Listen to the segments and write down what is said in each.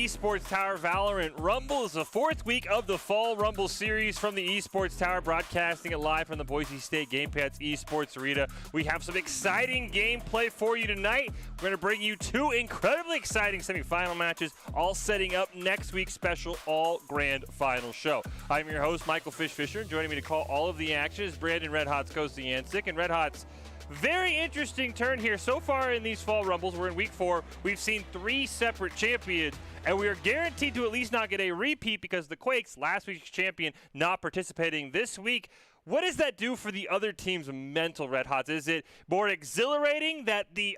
Esports Tower Valorant Rumble. Is the fourth week of the Fall Rumble series from the Esports Tower, broadcasting it live from the Boise State Gamepads Esports Arena. We have some exciting gameplay for you tonight. We're going to bring you two incredibly exciting semifinal matches, all setting up next week's special All Grand Final show. I'm your host, Michael Fish Fisher, and joining me to call all of the action is Brandon Red Hots Kostiansik. And Red Hots, very interesting turn here. So far in these Fall Rumbles, we're in week 4. We've seen 3 separate champions, and we are guaranteed to at least not get a repeat because the Quakes, last week's champion, not participating this week. What does that do for the other team's mental, Red Hots? Is it more exhilarating that the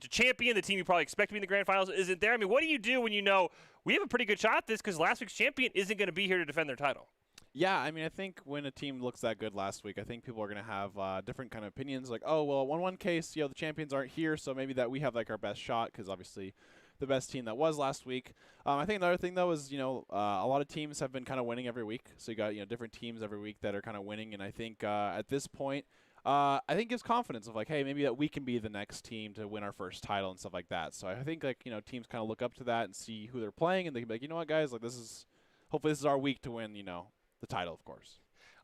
champion, the team you probably expect to be in the grand finals, isn't there? I mean, what do you do when you know we have a pretty good shot at this because last week's champion isn't going to be here to defend their title? Yeah, I mean, I think when a team looks that good last week, I think people are going to have different kind of opinions. Like, oh, well, in one case, the champions aren't here, so maybe that we have like our best shot because obviously the best team that was last week. I think another thing though is a lot of teams have been kind of winning every week, so you got different teams every week that are kind of winning, and I think at this point, I think gives confidence of like, hey, maybe that we can be the next team to win our first title and stuff like that. So I think like teams kind of look up to that and see who they're playing, and they can be like, you know what, guys, like hopefully this is our week to win the title, of course.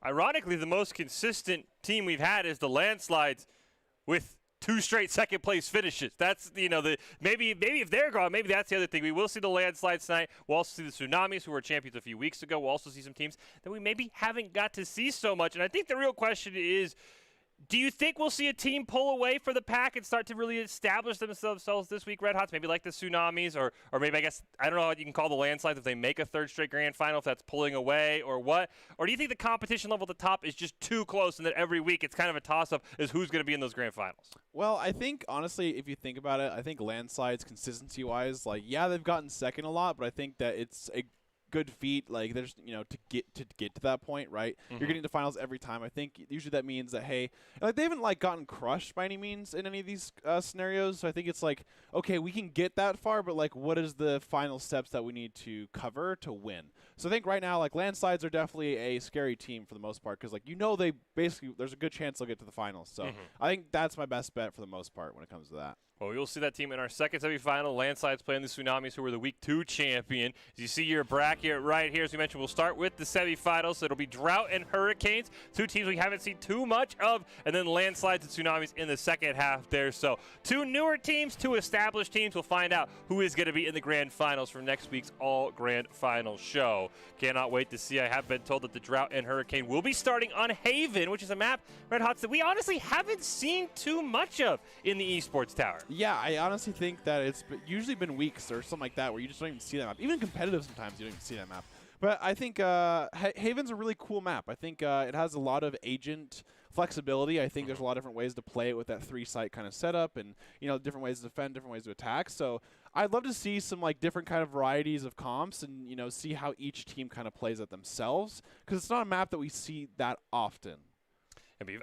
Ironically, the most consistent team we've had is the Landslides with 2 straight second-place finishes. That's, maybe if they're gone, maybe that's the other thing. We will see the Landslides tonight. We'll also see the Tsunamis, who were champions a few weeks ago. We'll also see some teams that we maybe haven't got to see so much. And I think the real question is, do you think we'll see a team pull away for the pack and start to really establish themselves this week, Red Hots? Maybe like the Tsunamis or maybe, I don't know what you can call the Landslides if they make a 3rd straight grand final, if that's pulling away or what. Or do you think the competition level at the top is just too close and that every week it's kind of a toss-up as who's going to be in those grand finals? Well, I think, honestly, if you think about it, I think Landslides, consistency-wise, they've gotten second a lot, but I think that it's a good feat, like there's to get to that point, right? Mm-hmm. You're getting to finals every time. I think usually that means that, hey, they haven't gotten crushed by any means in any of these scenarios. So I think it's like, okay, we can get that far, but what is the final steps that we need to cover to win? So I think right now Landslides are definitely a scary team for the most part because they basically there's a good chance they'll get to the finals. So I think that's my best bet for the most part when it comes to that. Well, we will see that team in our second semifinal. Landslides playing the Tsunamis, who were the Week 2 champion. As you see your bracket right here, as we mentioned, we'll start with the semifinals. So it'll be Drought and Hurricanes, 2 teams we haven't seen too much of, and then Landslides and Tsunamis in the second half there. So 2 newer teams, 2 established teams. We'll find out who is going to be in the grand finals for next week's All Grand Final show. Cannot wait to see. I have been told that the Drought and Hurricane will be starting on Haven, which is a map, Red Hots, that we honestly haven't seen too much of in the Esports Tower. Yeah, I honestly think that it's usually been weeks or something like that where you just don't even see that map. Even competitive sometimes you don't even see that map. But I think Haven's a really cool map. I think it has a lot of agent flexibility. I think there's a lot of different ways to play it with that 3-site kind of setup and, different ways to defend, different ways to attack. So I'd love to see some different kind of varieties of comps and, see how each team kind of plays it themselves because it's not a map that we see that often.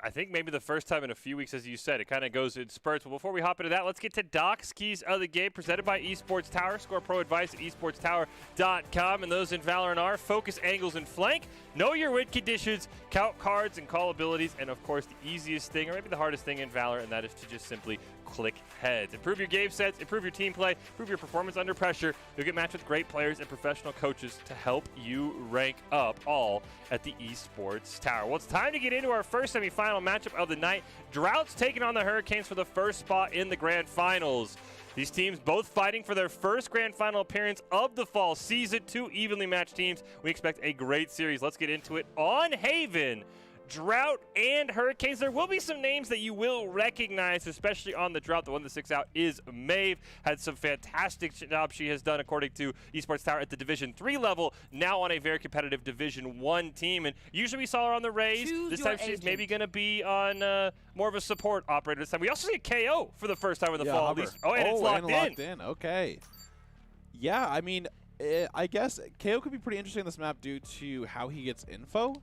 I think maybe the first time in a few weeks, as you said, it kind of goes in spurts. But before we hop into that, let's get to Doc's Keys of the Game, presented by Esports Tower. Score pro advice at esportstower.com. And those in Valorant are focus, angles, and flank. Know your win conditions, count cards, and call abilities. And, of course, the easiest thing, or maybe the hardest thing in Valorant, and that is to just simply click heads. Improve your game sets, improve your team play, improve your performance under pressure. You'll get matched with great players and professional coaches to help you rank up, all at the Esports Tower. Well, it's time to get into our first semifinal matchup of the night. Drought's taking on the Hurricanes for the first spot in the grand finals. These teams both fighting for their first grand final appearance of the fall season. 2 evenly matched teams. We expect a great series. Let's get into it on Haven. Drought and Hurricanes. There will be some names that you will recognize, especially on the Drought. The one that sticks out is Maeve. Had some fantastic job she has done, according to Esports Tower, at the Division 3 level, now on a very competitive Division 1 team. And usually we saw her on the Rays. This time she's maybe going to be on more of a support operator this time. We also see a KO for the first time in the fall. At least. Oh, and it's locked in. Okay. Yeah, I mean, I guess KO could be pretty interesting on this map due to how he gets info.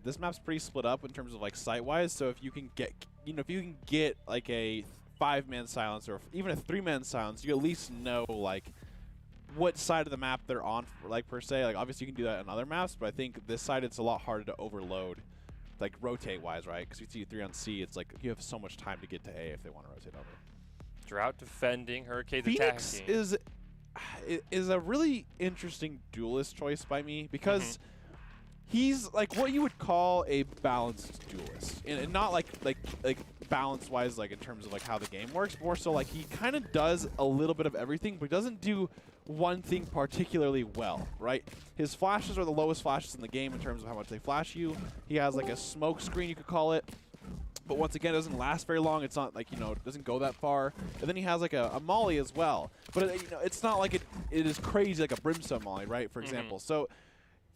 This map's pretty split up in terms of site-wise, so if you can get, a 5-man silence or even a 3-man silence, you at least know what side of the map they're on, per se. Obviously you can do that on other maps, but I think this side it's a lot harder to overload, rotate-wise, right? Because you see 3 on C, it's you have so much time to get to A if they want to rotate over. Drought defending, Hurricanes Phoenix attacking. is is a really interesting duelist choice by me because he's like what you would call a balanced duelist, and not like balance wise, like in terms of like how the game works. More so like he kind of does a little bit of everything, but he doesn't do one thing particularly well, right? His flashes are the lowest flashes in the game in terms of how much they flash you. He has like a smoke screen, you could call it. But once again, it doesn't last very long. It's not like, you know, it doesn't go that far. And then he has like a molly as well. But, you know, it's not like it is crazy like a brimstone molly, right, for example. So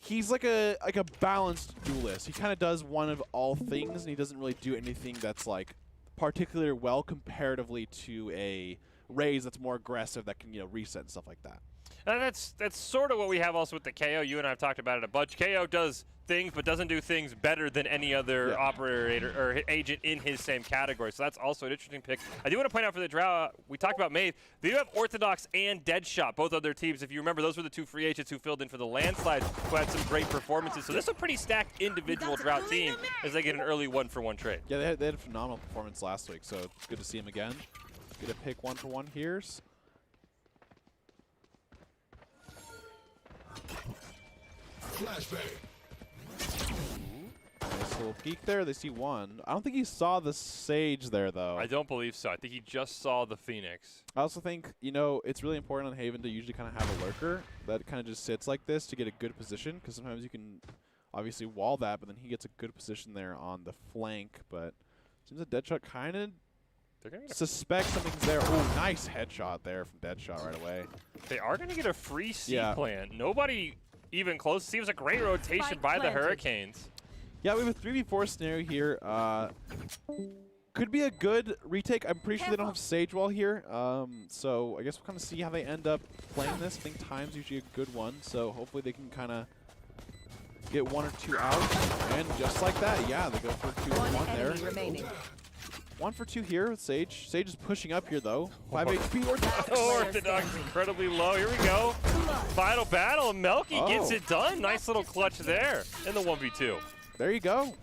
he's like a balanced duelist. He kind of does one of all things, and he doesn't really do anything that's like particularly well comparatively to a Raze that's more aggressive that can, you know, reset and stuff like that. And that's sort of what we have also with the KO. You and I have talked about it a bunch. KO does things, but doesn't do things better than any other operator or agent in his same category. So that's also an interesting pick. I do want to point out for the Drow, we talked about Maeve. They do have Orthodox and Deadshot, both of their teams. If you remember, those were the two free agents who filled in for the Landslides, who had some great performances. So this is a pretty stacked individual Drow team as they get an early 1-for-1 trade. Yeah, they had a phenomenal performance last week, so it's good to see him again. Get a pick 1-for-1 here. Flashbang. Nice little peek there. They see one. I don't think he saw the Sage there, though. I don't believe so. I think he just saw the Phoenix. I also think, you know, it's really important on Haven to usually kind of have a lurker that kind of just sits like this to get a good position, because sometimes you can obviously wall that, but then he gets a good position there on the flank. But seems that Deadshot kind of suspects something's there. Oh, nice headshot there from Deadshot right away. They are going to get a free C plant. Nobody even close. Seems a great rotation by the Hurricanes. Yeah, we have a 3v4 scenario here. Could be a good retake. I'm pretty sure they don't have Sage Wall here. So I guess we'll kind of see how they end up playing this. I think time's usually a good one. So hopefully they can kind of get 1 or 2 out. And just like that, yeah, they go for 2-1 there. Remaining. 1 for 2 here with Sage. Sage is pushing up here, though. 5 HP. Orthodox incredibly low. Here we go. Final battle. Melky gets it done. Nice little clutch there in the 1v2. There you go.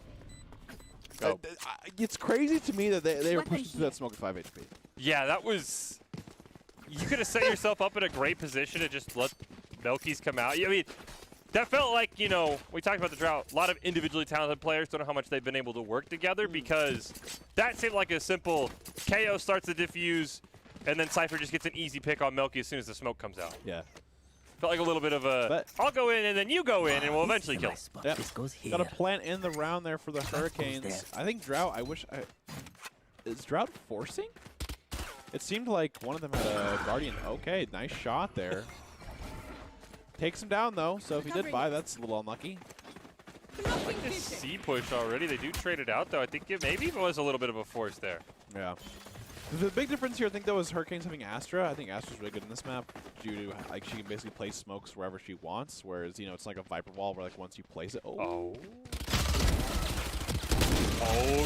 It's crazy to me that they were pushing through that smoke at 5 HP. Yeah, that was... You could have set yourself up in a great position to just let Melky's come out. I mean, that felt like, you know, we talked about the Drought. A lot of individually talented players. Don't know how much they've been able to work together, because that seemed like a simple KO starts the diffuse, and then Cypher just gets an easy pick on Melky as soon as the smoke comes out. Yeah. Felt like a little bit of a, I'll go in and then you go in and we'll eventually kill. Yep. Got a plant in the round there for the Hurricanes. I think Drought, is Drought forcing? It seemed like one of them had a Guardian. Okay, nice shot there. Takes him down, though, so if he did buy, that's a little unlucky. I like this C push already. They do trade it out, though. I think it maybe was a little bit of a force there. Yeah. The big difference here, I think, though, is Hurricanes having Astra. I think Astra's really good in this map due to, like, she can basically place smokes wherever she wants, whereas, you know, it's like a Viper wall where, like, once you place it, Oh,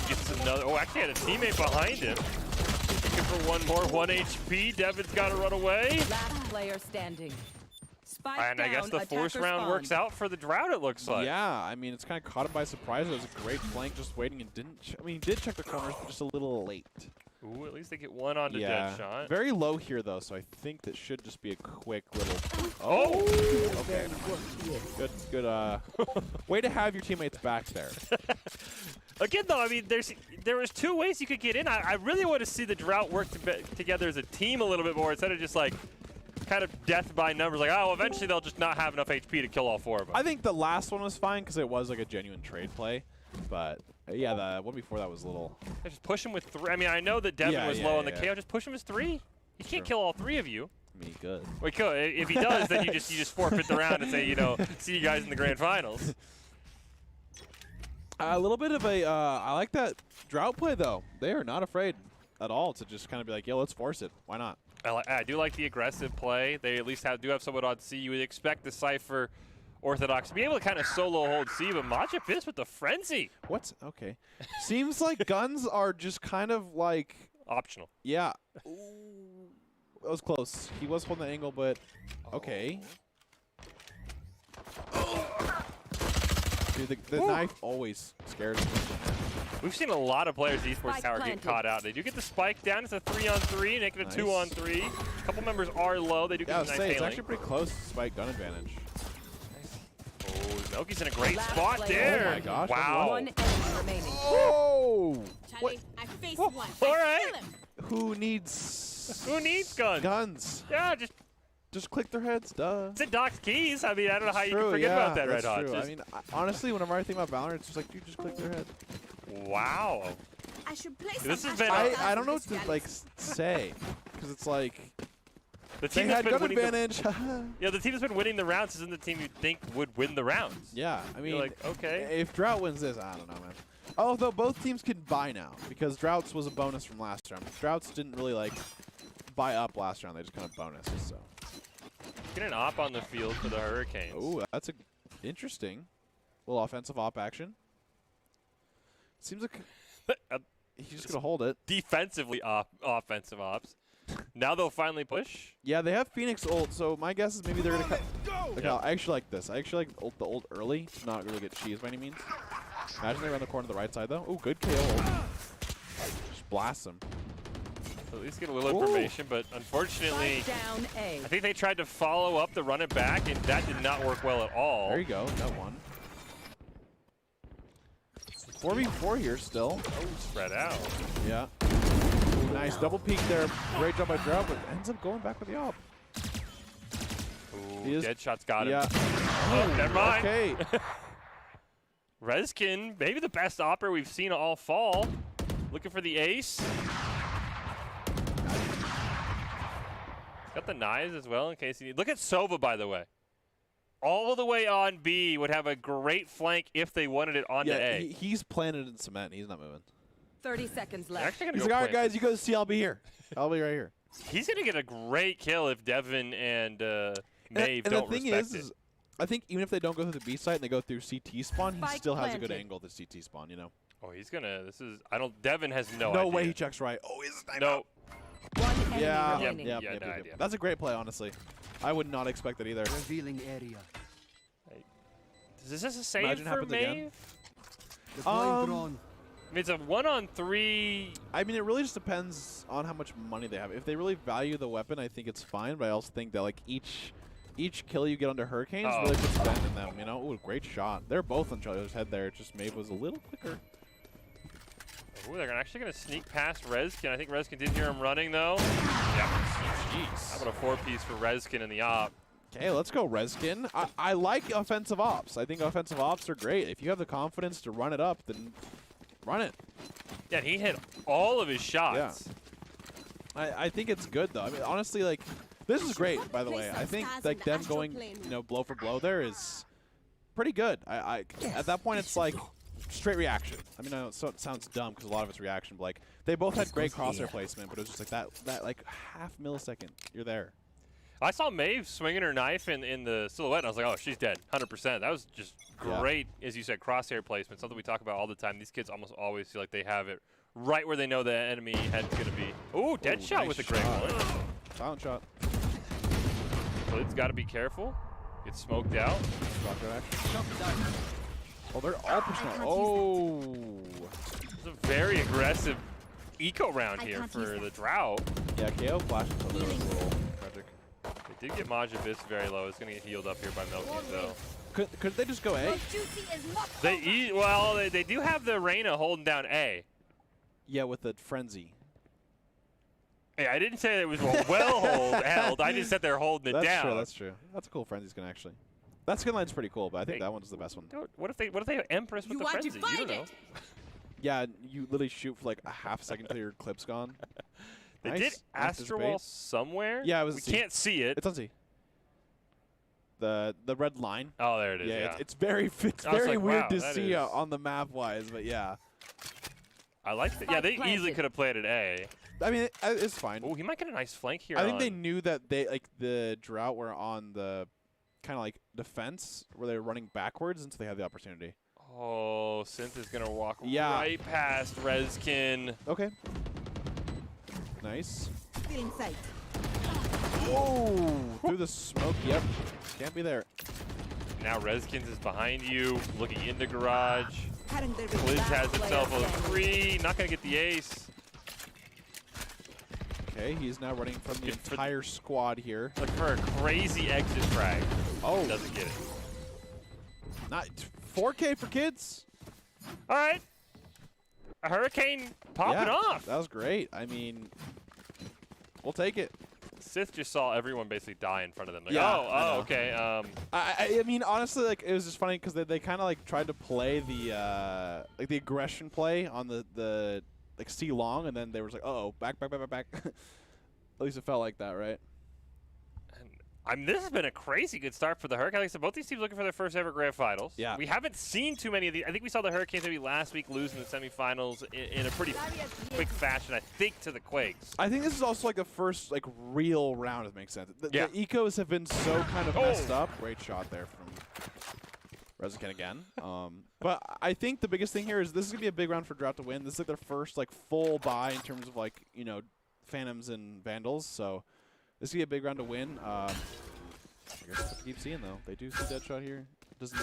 gets another. Oh, actually had a teammate behind him. Looking for one more. 1 HP. Devin's got to run away. Last player standing. And I guess the force round works out for the Drought, it looks like. Yeah, I mean, it's kind of caught him by surprise. It was a great flank, just waiting, and didn't. I mean, he did check the corners, but just a little late. Ooh, at least they get one onto Deadshot. Very low here, though, so I think that should just be a quick little... Oh! Okay. Good, way to have your teammates back there. Again, though, I mean, there was 2 ways you could get in. I really want to see the Drought work together as a team a little bit more instead of just, like, kind of death by numbers. Like, oh, eventually they'll just not have enough HP to kill all 4 of them. I think the last one was fine because it was, like, a genuine trade play, but... Yeah, the one before that was a little... Just push him with 3. I mean, I know that Devin was low on the KO. Just push him as 3. He can't kill all 3 of you. I mean, he could. Well, he could. If he does, then you just forfeit the round and say, you know, see you guys in the grand finals. A little bit of a... I like that Drought play, though. They are not afraid at all to just kind of be like, yo, let's force it. Why not? I do like the aggressive play. They at least do have someone on C. You would expect the Cypher Orthodox to be able to kind of solo hold C, but Majip is with the frenzy. What's okay? Seems like guns are just kind of like optional. Yeah. Ooh, that was close. He was holding the angle, but okay. Dude, the knife always scares scared. We've seen a lot of players at Esports Spike Tower planted. get caught out. They do get the spike down. It's a 3-on-3, making it Nice. a 2-on-3. A couple members are low. They do Yeah, I get was a nice saying, it's hailing. actually pretty close to spike gun advantage. Oh, Zelky's in a great Last spot player. there. Oh my gosh, Wow. One enemy remaining. Oh! Charlie, I faced Whoa, one. all I right. kill him. Who needs Who needs guns? guns? Yeah, just Just click their heads, duh. it's a Doc's keys. I mean, I don't know how you True, can forget yeah, about that, Red that's Hot. true. Just- I mean, honestly, whenever I think about Valorant, it's just like, dude, just click their head. wow. I should play This some has been Astronaut I don't know what Dance to with like this say, because it's like The they team that's had been gun winning the, advantage. yeah, the team that's been winning the rounds isn't the team you think would win the rounds. Yeah, I mean, You're like, okay. if Drought wins this, I don't know, man. Although both teams can buy now, because Droughts was a bonus from last round. Droughts didn't really like buy up last round; they just kind of bonuses. So. Get an op on the field for the Hurricanes. Oh, that's a interesting little offensive op action. Seems like he's just gonna hold it. Defensively offensive ops. Now they'll finally push. Yeah, they have Phoenix ult, so my guess is maybe they're gonna cut. Okay, Yeah. I actually like this. I actually like the ult early to not really get cheesed by any means. Imagine they're on the corner to the right side though. Oh, good KO ult. Just blast them. So at least get a little Ooh. information, but unfortunately, Spike down A. I think they tried to follow up the run it back, and that did not work well at all. There you go. Got one. 4v4 here still. Oh, spread out. Yeah. Nice double peek there. Great job by Drought, but ends up going back with the op. Ooh, He is- Deadshot's got him. Yeah. Oh, never mind. Okay. Rezkin, maybe the best opera we've seen all fall. Looking for the ace. Got the knives as well in case you need. Look at Sova, by the way. All the way on B would have a great flank if they wanted it onto Yeah, A. he's planted in cement. He's not moving. 30 seconds They're left. actually gonna He's go like, all right, plant guys, you go see. I'll be here. I'll be right here. He's going to get a great kill if Devin and Maeve and don't the thing respect is, it. I think even if they don't go through the B site and they go through CT spawn, he Spike still has a good planted. angle to CT spawn, you know? Oh, he's going to. This is. I don't. Devin has no No idea. way he checks right. Oh, he's a No. One enemy Yeah. remaining. Yep. Yeah, no idea. That's a great play, honestly. I would not expect that either. Revealing area. Is this a save Imagine it for happens again. Maeve? Deploying drone. I mean, it's a 1-on-3. I mean, it really just depends on how much money they have. If they really value the weapon, I think it's fine. But I also think that like each kill you get under Hurricanes Oh. really puts bend in them. You know, ooh, great shot. They're both on each other's head there. Just Maeve was a little quicker. Ooh, they're actually going to sneak past Rezkin. I think Rezkin did hear him running, though. Yep. Jeez. How about a 4-piece for Rezkin in the op? Okay, let's go, Rezkin. I like offensive ops. I think offensive ops are great. If you have the confidence to run it up, then run it. Yeah, he hit all of his shots. I think it's good, though. I mean, honestly, like, this is great, by the way. I think, like, them going, you know, blow for blow there is pretty good. At that point, it's like straight reaction. I mean, I know it sounds dumb because a lot of it's reaction, but, like, they both had great crosshair placement, but it was just like that like, half millisecond, you're there. I saw Maeve swinging her knife in the silhouette, and I was like, oh, she's dead, 100%. That was just great, as you said, crosshair placement, something we talk about all the time. These kids almost always feel like they have it right where they know the enemy head's going to be. Ooh, dead shot nice with a great shot. one. Silent shot. So it's got to be careful. Get smoked out. Oh, they're all personal. Oh. It's a very aggressive eco round I here can't for use the that. Drought. Yeah, KO flashes over there was a little tragic. They did get Maj Abyss very low. It's going to get healed up here by Melky, though. Could they just go A? Your duty is not over. They do have the Reyna holding down A. Yeah, with the frenzy. Hey, I didn't say it was held. I just said they're holding it That's down. true. That's true. That's a cool frenzy skin actually. That skin line's pretty cool, but I think Hey. that one's the best one. Dude, what if they have Empress with You the want to frenzy? You don't find know. it? Yeah, you literally shoot for like a half second till your clip's gone. They Nice. did Nice Astral Wall debate. somewhere. Yeah, it was We C. can't see it. It's on C. The red line. Oh, there it is. Yeah, It's very I was very like, weird wow, to that see is- on the map wise, but yeah. I like that. Yeah, Spike they easily planted. could have played it A. I mean, it's fine. Oh, he might get a nice flank here. I think on- they knew that they like the Drought were on the kind of like defense where they were running backwards, and so they had the opportunity. Oh, Synth is gonna walk Yeah. right past Rezkin. Okay. Nice. Feeling sight. Whoa! Through the smoke. Yep. Can't be there. Now Rezkins is behind you, looking into garage. Hadn't there been Blizz last has player himself a standing. 3, not gonna get the ace. Okay, he's now running from the entire squad here. Look for a crazy exit frag. Oh, Doesn't get it. not 4K for kids. All right. A hurricane popping Yeah, off. That was great. I mean, we'll take it. Sith just saw everyone basically die in front of them. Like, Yeah, I know. okay. I mean, honestly, like it was just funny because they kind of like tried to play the like the aggression play on the like C long, and then they was like, oh, back. At least it felt like that, right? I mean, this has been a crazy good start for the Hurricane. Like I said, both these teams looking for their first ever grand finals. Yeah. We haven't seen too many of these. I think we saw the Hurricanes maybe last week lose in the semifinals in a pretty quick fashion, I think, to the Quakes. I think this is also like the first like real round, if it makes sense. The Yeah. ecos have been so kind of messed up. Great shot there from Rezkin again. But I think the biggest thing here is this is gonna be a big round for Drought to win. This is like their first like full buy in terms of like Phantoms and Vandals. So this is gonna be a big round to win. I guess we'll have to keep seeing though. They do see Deadshot here. Does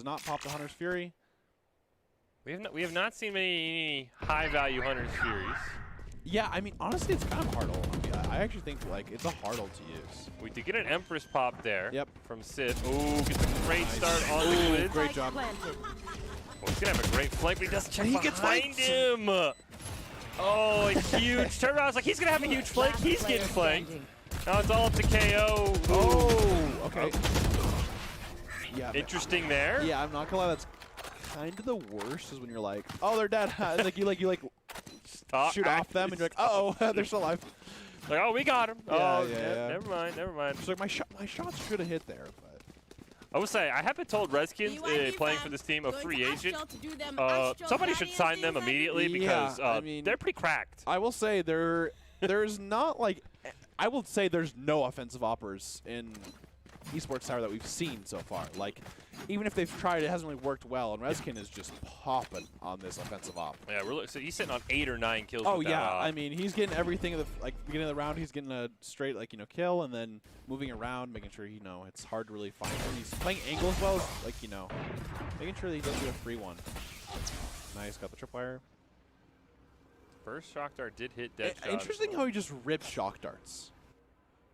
not pop the Hunter's Fury. We have not seen many high value Hunter's Furies. Yeah, I mean honestly, it's kind of hard hold. I actually think like it's a hard hold to use. We did get an Empress pop there. Yep. From Sith. Ooh, gets a great start on the glitch. Great job. Planted. Oh, he's gonna have a great flank, but he doesn't check He gets behind flanked. him. Oh, a huge turnaround. It's like he's gonna have a huge flank. Last He's player getting flanked. standing. Now it's all up to KO. Oh, okay. Yeah. but- Interesting there. Yeah, I'm not gonna lie. That's kind of the worst is when you're like, oh, they're dead. like you Stop shoot off them and you're like, oh, they're still alive. Like, oh, we got him. Yeah, Oh, yeah. Never mind. Never mind. It's like my shots should have hit there, but I would say I have been told Rezkins BYD playing fam, for this team a going free to agent. Astral to do them Somebody Astral should sign them Guardians immediately inside. because Yeah, I mean- they're pretty cracked. I will say there's not like I will say there's no offensive oppers in Esports Tower that we've seen so far. Like even if they've tried, it hasn't really worked well, and Rezkin is just popping on this offensive op. Yeah, so he's sitting on 8 or 9 kills. Oh with that yeah, op. I mean he's getting everything at the beginning of the round. He's getting a straight kill, and then moving around, making sure it's hard to really find him. He's playing angle as well as making sure that he doesn't get a free one. Nice, got the tripwire. First shock dart did hit Deadshot. Interesting how he just ripped shock darts.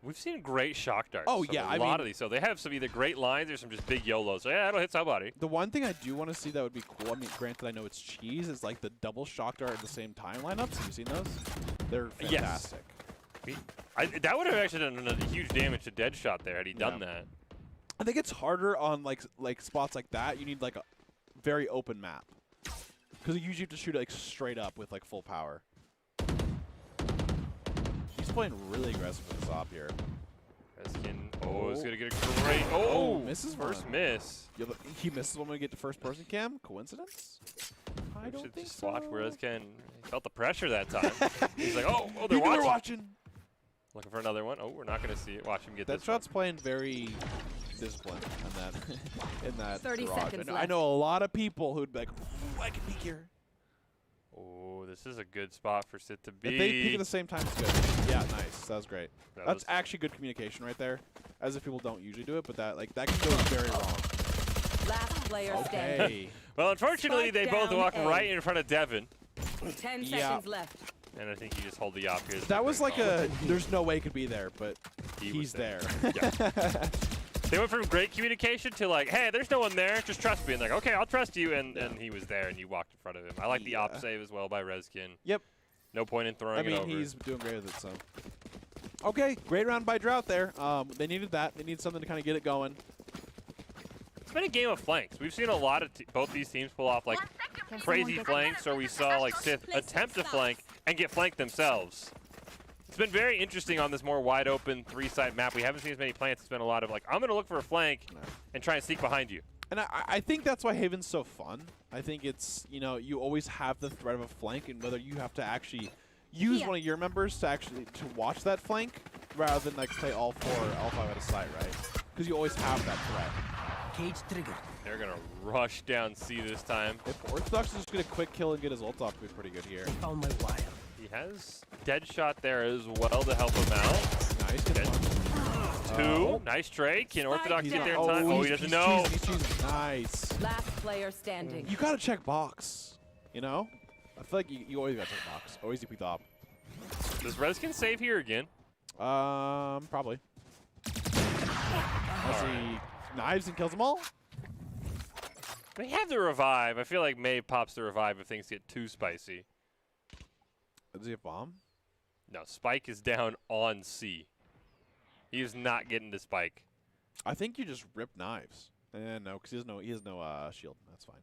We've seen great shock darts. Oh, from yeah, a I lot mean- of these. So they have some either great lines or some just big YOLOs. So yeah, it'll hit somebody. The one thing I do want to see that would be cool, I mean, granted I know it's cheese, is like the double shock dart at the same time lineups. Have you seen those? They're Yes. fantastic. That would have actually done a huge damage to Deadshot there had he done that. I think it's harder on like spots like that. You need like a very open map because you usually have to shoot like straight up with like full power. He's playing really aggressive with this op here. Rezkin, he's gonna get a great. Oh, misses first one. miss. Yeah, but he misses when we get to first person cam. Coincidence? I We don't should think just so. watch where Rezkin felt the pressure that time. He's like, oh, You they're knew we were watching. watching. Looking for another one. Oh, we're not gonna see it. Watch him get That this one. shot's playing very disciplined in that in that 30 garage. seconds I left. know a lot of people who'd be like, ooh, I can peek here. Oh, this is a good spot for Sith to be. If they peek at the same time, it's good. Yeah, nice. That was great. That That's was- actually good communication right there. As if people don't usually do it, but that can go very wrong. Last player standing. Okay. Well, unfortunately, Spike they both down walk A. right in front of Devin, 10 Yeah. seconds left. and I think you just hold the op here. That was like there's no way he could be there, but He was he's there. Yeah. They went from great communication to like, hey, there's no one there, just trust me. And like, okay, I'll trust you. And he was there, and you walked in front of him. I like the op Yeah. save as well by Rezkin. Yep. No point in throwing I mean, it over. he's doing great with it, so. Okay, great round by Drought there. They needed that. They need something to kind of get it going. It's been a game of flanks. We've seen a lot of both these teams pull off like crazy flanks, or we saw like Sith attempt to flank and get flanked themselves. It's been very interesting on this more wide open 3-side map. We haven't seen as many plants. It's been a lot of like, I'm going to look for a flank and try and sneak behind you. And I think that's why Haven's so fun. I think it's, you always have the threat of a flank, and whether you have to actually use one of your members to watch that flank rather than like play all 5 at a site, right? Because you always have that threat. Cage triggered. They're going to rush down C this time. If Orthodox is just going to quick kill and get his ult off, it'd be pretty good here. Found my wire. He has Deadshot there as well to help him out. Nice. Good one. 2. Nice trade. Can Orthodox Spike get there in down. time? Oh, he doesn't know. He's cheesing. Nice. Last player standing. You gotta check box. You know? I feel like you always gotta check box. Always you pick the op. Does Reskin save here again? Probably. Unless he knives and kills them all. They have the revive. I feel like Maeve pops the revive if things get too spicy. Does he have bomb? No, Spike is down on C. He is not getting to Spike. I think you just rip knives. No, because he has no shield. That's fine.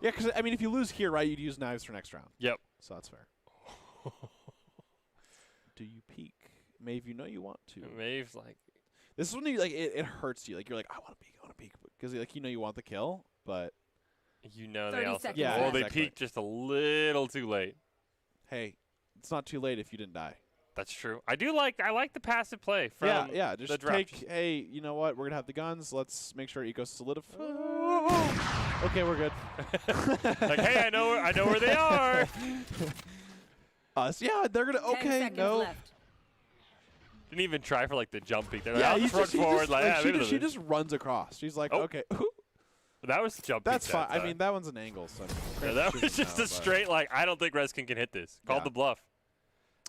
Yeah, because I mean, if you lose here, right, you'd use knives for next round. Yep. So that's fair. Do you peek? Maeve, you know you want to. Maeve's like, This is when you like it hurts you. Like you're like, I want to peek, because like you know you want the kill, but you know, 30 they also. seconds Yeah, well, they exactly. peaked just a little too late. hey, it's not too late if you didn't die. That's true. I like the passive play from Yeah. the Just drop. take. Hey, you know what? We're gonna have the guns. Let's make sure Eco solidify. Okay, we're good. Like, hey, I know where they are. Us, yeah, they're gonna. 10 Okay, seconds no. left. Didn't even try for like the jump peek. They're like, Yeah, I'll you just run just, forward. Like, yeah, maybe she they'll- just runs across. She's like, Oh. okay, that was the jump that's peek. fine. that I time. mean, that one's an angle, so. Yeah, that was just a straight like, I don't think Reskin can hit this. Called Yeah. the bluff.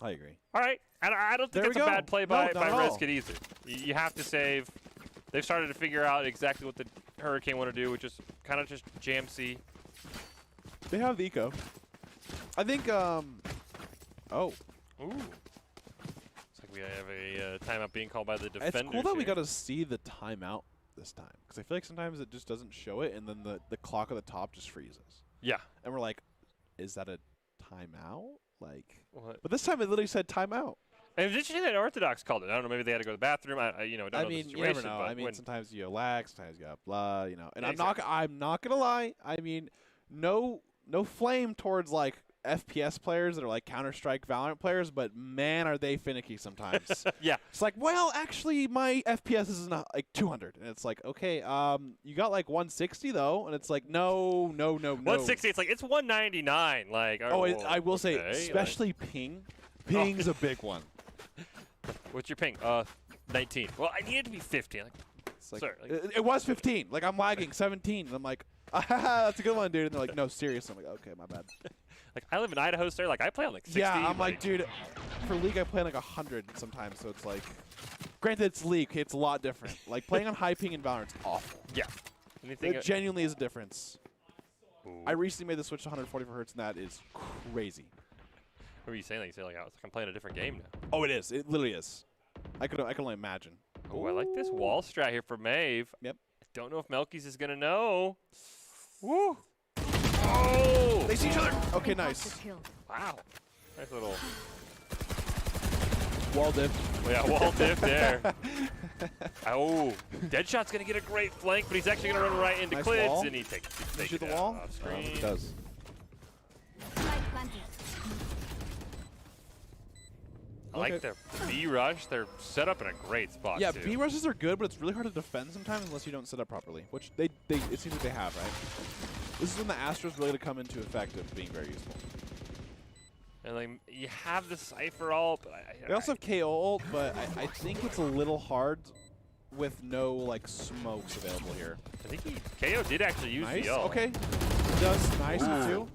I agree. All right, and I don't think There it's we a go. bad play No, by not at all. Reskin either. You have to save. They've started to figure out exactly what the Hurricane want to do, which is kind of just jam C. They have the Eco. I think. Oh. Ooh. Looks like we have a timeout being called by the defenders. It's cool that we here. got to see the timeout this time, because I feel like sometimes it just doesn't show it, and then the clock at the top just freezes, Yeah. and we're like, is that a timeout? Like, What? but this time it literally said timeout. And did you say that Orthodox called it? I don't know. Maybe they had to go to the bathroom. I don't know I the mean, you situation. never know. but I mean, when- sometimes you lag, sometimes you got blah, you know. And Yeah, I'm not gonna lie. I mean, no flame towards like FPS players that are like Counter-Strike, Valorant players, but man, are they finicky sometimes. yeah. It's like, well, actually, my FPS is not like 200, and it's like, okay, you got like 160 though, and it's like, no. 160. It's like it's 199. Like. Oh, I will say, okay, like- especially ping. Ping's a big one. What's your ping? 19. Well, I need it to be 50. Like, It's like, Sir, like- it was 15. Like, I'm lagging 17. And I'm like, that's a good one, dude. And they're like, no, serious. I'm like, okay, my bad. like I live in Idaho, sir. Like I play on like 60. Yeah, I'm like, dude, for League, I play on like 100 sometimes. So it's like, granted, it's League. It's a lot different. Like, playing on high ping in Valorant's awful. Yeah. Anything? There genuinely is a difference. Ooh. I recently made the switch to 144 hertz, and that is crazy. What were you saying? Like, you say like, I'm playing a different game now. Oh, it is. It literally is. I can only imagine. Oh, I like this wall strat here for Maeve. Yep. I don't know if Melky's is gonna know. Woo! Oh! They see each other. Okay, nice. Wow. Nice little. Wall dip. Oh, yeah, wall dip there. Oh, Deadshot's gonna get a great flank, but he's actually gonna run right into Nice Clids, wall. and he takes Did you shoot the it out wall? off screen. It does. I like Okay. their B rush. They're set up in a great spot. Yeah, too. B rushes are good, but it's really hard to defend sometimes unless you don't set up properly, which they it seems like they have, right? This is when the Astra's really to come into effect of being very useful. And like you have the Cypher ult, but They also have KO ult, but I think it's a little hard with no like smokes available here. I think KO did actually use Nice. the ult. Okay. It does. Nice Ooh. too.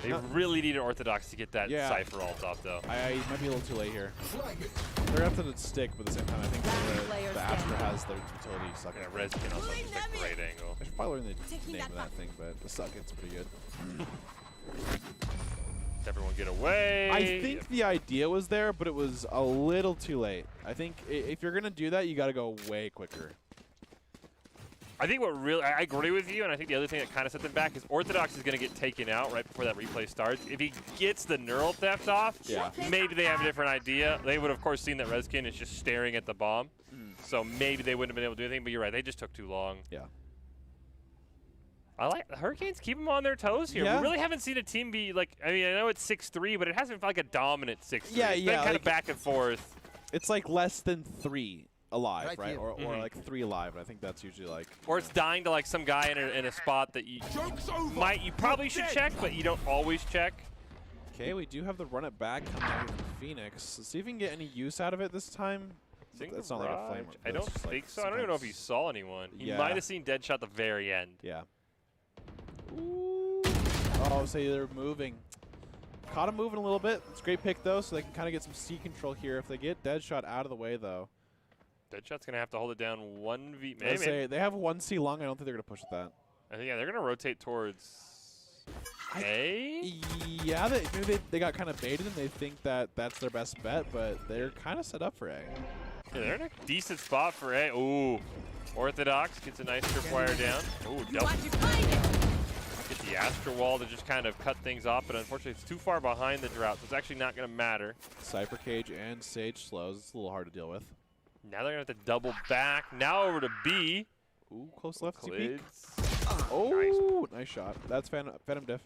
They No. really needed Orthodox to get that Yeah. Cypher ult up though. I might be a little too late here. They're gonna have to stick, but at the same time, I think the Astra has their utility sucking. Yeah, Reskin also has just a great angle. I should probably learn the Taking name that of that thing, but the suck it's pretty good. Everyone get away. I think the idea was there, but it was a little too late. I think if you're gonna do that, you got to go way quicker. I think what really, I agree with you, and I think the other thing that kind of set them back is Orthodox is going to get taken out right before that replay starts. If he gets the neural theft off, Yeah. maybe they have a different idea. They would, of course, seen that Reskin is just staring at the bomb, so maybe they wouldn't have been able to do anything, but you're right, they just took too long. Yeah. I like the Hurricanes keep them on their toes here. Yeah. We really haven't seen a team be like, I mean, I know it's 6-3, but it hasn't felt like a dominant 6-3. Yeah, It's yeah, been kind like- of back and forth. It's like less than 3 alive, Right right? here. Or Mhm. like 3 alive. I think that's usually like. Or it's dying to like some guy in a spot that you probably should check, but you don't always check. Okay, we do have the run it back coming out from Phoenix. Let's see if we can get any use out of it this time. Single It's not like a flame. barrage? I don't that's think like so. I don't even know if he sometimes- saw anyone. He Yeah. might have seen Deadshot at the very end. Yeah. Ooh. Oh, so they're moving. Caught him moving a little bit. It's a great pick, though, so they can kind of get some C control here. If they get Deadshot out of the way, though. Deadshot's going to have to hold it down 1v. I Maybe. say they have 1C long. I don't think they're going to push with that. I think, yeah, they're going to rotate towards A? Yeah, maybe they got kind of baited and they think that that's their best bet, but they're kind of set up for A. Yeah, they're in a decent spot for A. Ooh. Orthodox gets a nice tripwire down. Ooh, double. Watch you find it. Get the Astro Wall to just kind of cut things off, but unfortunately it's too far behind the Drought, so it's actually not going to matter. Cypher Cage and Sage slows. It's a little hard to deal with. Now they're going to have to double back. Now over to B. Ooh, close left. See peek. Clids. Oh, nice shot. That's Phantom Diff.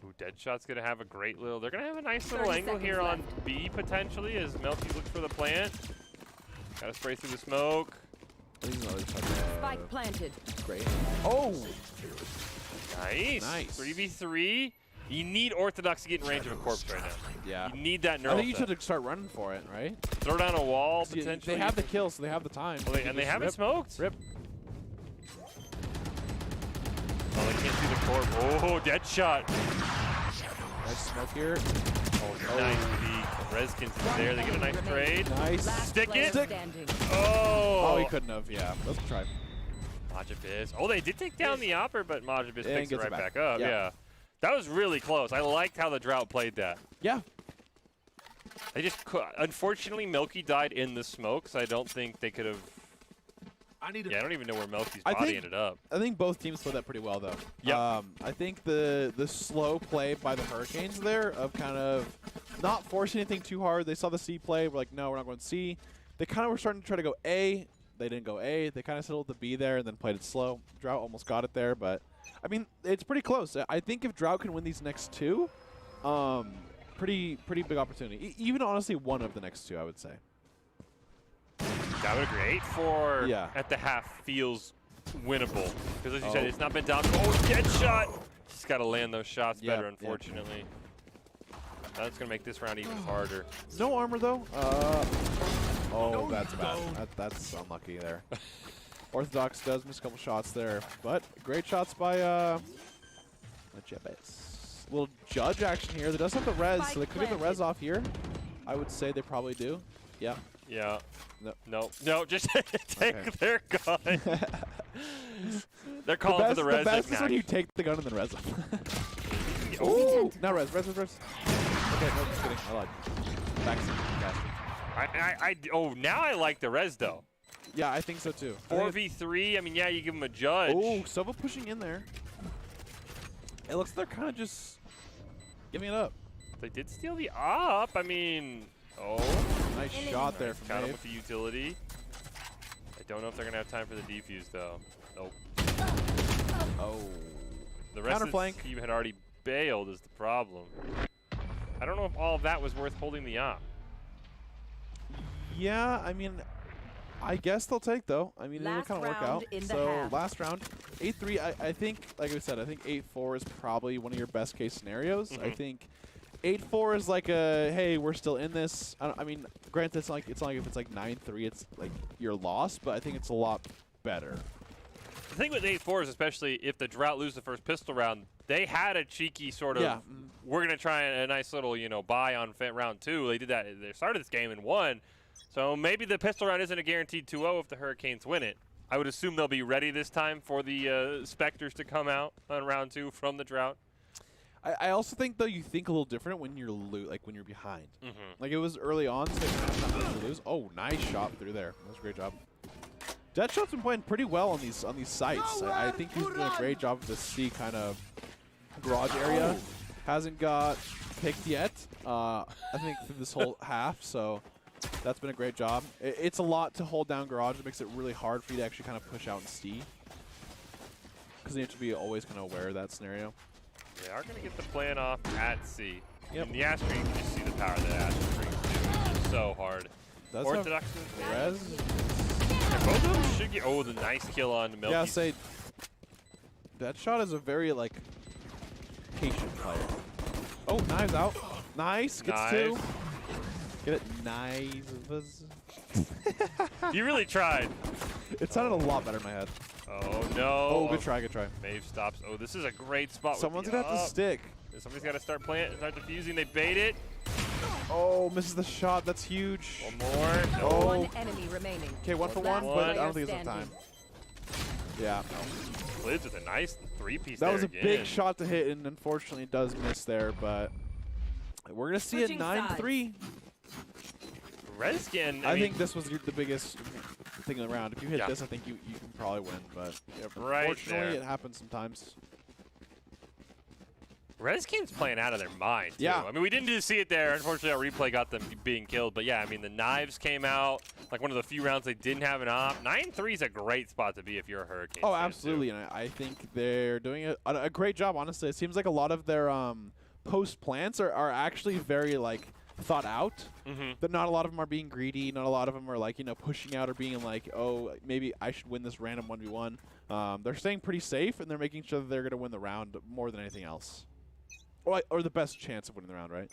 Ooh, Deadshot's going to have a great little... They're going to have a nice little 30 angle here seconds on B, potentially, as Melty looks for the plant. Got to spray through the smoke. Spike planted. Great. Oh! Nice. Nice. 3v3. You need Orthodox to get in range of a corpse right now. Yeah. You need that neural I think you set. should start running for it, right? Throw down a wall, See, potentially. they have the kill, so they have the time. Well, and they haven't smoked. Rip. Oh, they can't see the corpse. Oh, Deadshot. Nice smoke here. Oh, nice peek. Rezkins is there. They get a nice trade. Nice. Last Stick player it. standing. Oh. Oh, he couldn't have. Yeah, let's try. Majabiz. Oh, they did take down the Opper, but Majabiz Yeah, picks it gets right it back. back up. Yeah. Yeah. That was really close. I liked how the Drought played that. Yeah. They just unfortunately, Milky died in the smoke, so I don't think they could have. I need Yeah, I don't even know where Milky's I body think- ended up. I think both teams played that pretty well, though. Yep. I think the slow play by the Hurricanes there of kind of not forcing anything too hard. They saw the C play. We're like, no, we're not going C. They kind of were starting to try to go A. They didn't go A. They kind of settled the B there and then played it slow. Drought almost got it there, but I mean, it's pretty close. I think if Drought can win these next two, pretty big opportunity. Even honestly, one of the next two, I would say. That would agree. 8-4 Yeah. at the half feels winnable. Because as you Oh. said, it's not been down. Oh, Deadshot! Just got to land those shots Yeah, better, yeah. unfortunately. That's going to make this round even harder. No armor though. Oh, that's bad. That's unlucky there. Orthodox does miss a couple shots there, but great shots by Majabiz. Little judge action here. There does have the res, so they could get the res off here. I would say they probably do. Yeah. Yeah. No. No, just take Okay. their gun. They're calling for the res. The best like, is when you take the gun and then res them. nah. Ooh! Not res. Okay, no, just kidding. I lied. Backseat. Oh, now I like the res, though. Yeah, I think so too. 4v3, I mean, yeah, you give them a judge. Oh, Sova pushing in there. It looks like they're kind of just giving it up. They did steal the op. I mean, oh. Nice shot there Nice from count 'em Dave. with the utility. I don't know if they're going to have time for the defuse, though. Nope. Oh. The rest of the Counterflank. team had already bailed is the problem. I don't know if all of that was worth holding the op. Yeah, I mean, I guess they'll take though. I mean, it'll Last kind of work round out. in the So half. last round, 8-3. I think, like I said, I think 8-4 is probably one of your best case scenarios. I Mhm. think 8-4 is like a hey, we're still in this. I mean, granted, it's not like if it's like 9-3, it's like you're lost. But I think it's a lot better. The thing with 8-4 is, especially if the Drought lose the first pistol round, they had a cheeky sort of, Yeah. we're going to try a nice little, buy on round 2. They did that. They started this game and won. So maybe the pistol round isn't a guaranteed 2-0 if the Hurricanes win it. I would assume they'll be ready this time for the Spectres to come out on round 2 from the Drought. I also think though you think a little different when you're when you're behind. Mm-hmm. Like it was early on, so not much to lose. Oh, nice shot through there. That was a great job. Deadshot's been playing pretty well on these sites. I think he's doing a great job of the C kind of garage area. Hasn't got picked yet. I think through this whole half, so that's been a great job. It's a lot to hold down garage. It makes it really hard for you to actually kind of push out and C, because you have to be always kind of aware of that scenario. They are going to get the plan off at C. Yep. In the Astra, you can just see the power that Astra brings to it. It's just so hard. Does Orthodox. have res? Yeah, both of them should get. Oh, the nice kill on Milky. Yeah, say Deadshot is a very patient player. Oh, knives out. Nice. Gets two. Nice. Get it. Knives. You really tried. It sounded a lot better in my head. Oh, no. Oh, good try, good try. Mave stops. Oh, this is a great spot. Someone's with going the to have to up. stick. Somebody's got to start playing, start defusing. They bait it. Oh, misses the shot. That's huge. One more. No. Oh. One enemy remaining. Okay, one for Last one, but I player don't think there's enough time. Yeah. Clids with a nice three-piece That there was a again. big shot to hit, and unfortunately does miss there, but we're going to see it Switching 9-3. Redskin, I mean, think this was the biggest thing in the round. If you hit Yeah. this, I think you can probably win, but yeah, Right unfortunately there. it happens sometimes. Redskin's playing out of their mind, too. Yeah. I mean, we didn't see it there. Unfortunately, our replay got them being killed. But, yeah, I mean, the knives came out. Like, one of the few rounds they didn't have an op. 9-3 is a great spot to be if you're a Hurricane Oh, fan, too. absolutely, and I think they're doing a great job, honestly. It seems like a lot of their post plants are actually very, like, thought out. That not a lot of them are being greedy. Not a lot of them are, like, you know, pushing out or being like, oh, maybe I should win this random 1v1. They're staying pretty safe, and they're making sure that they're going to win the round more than anything else. Or the best chance of winning the round, right?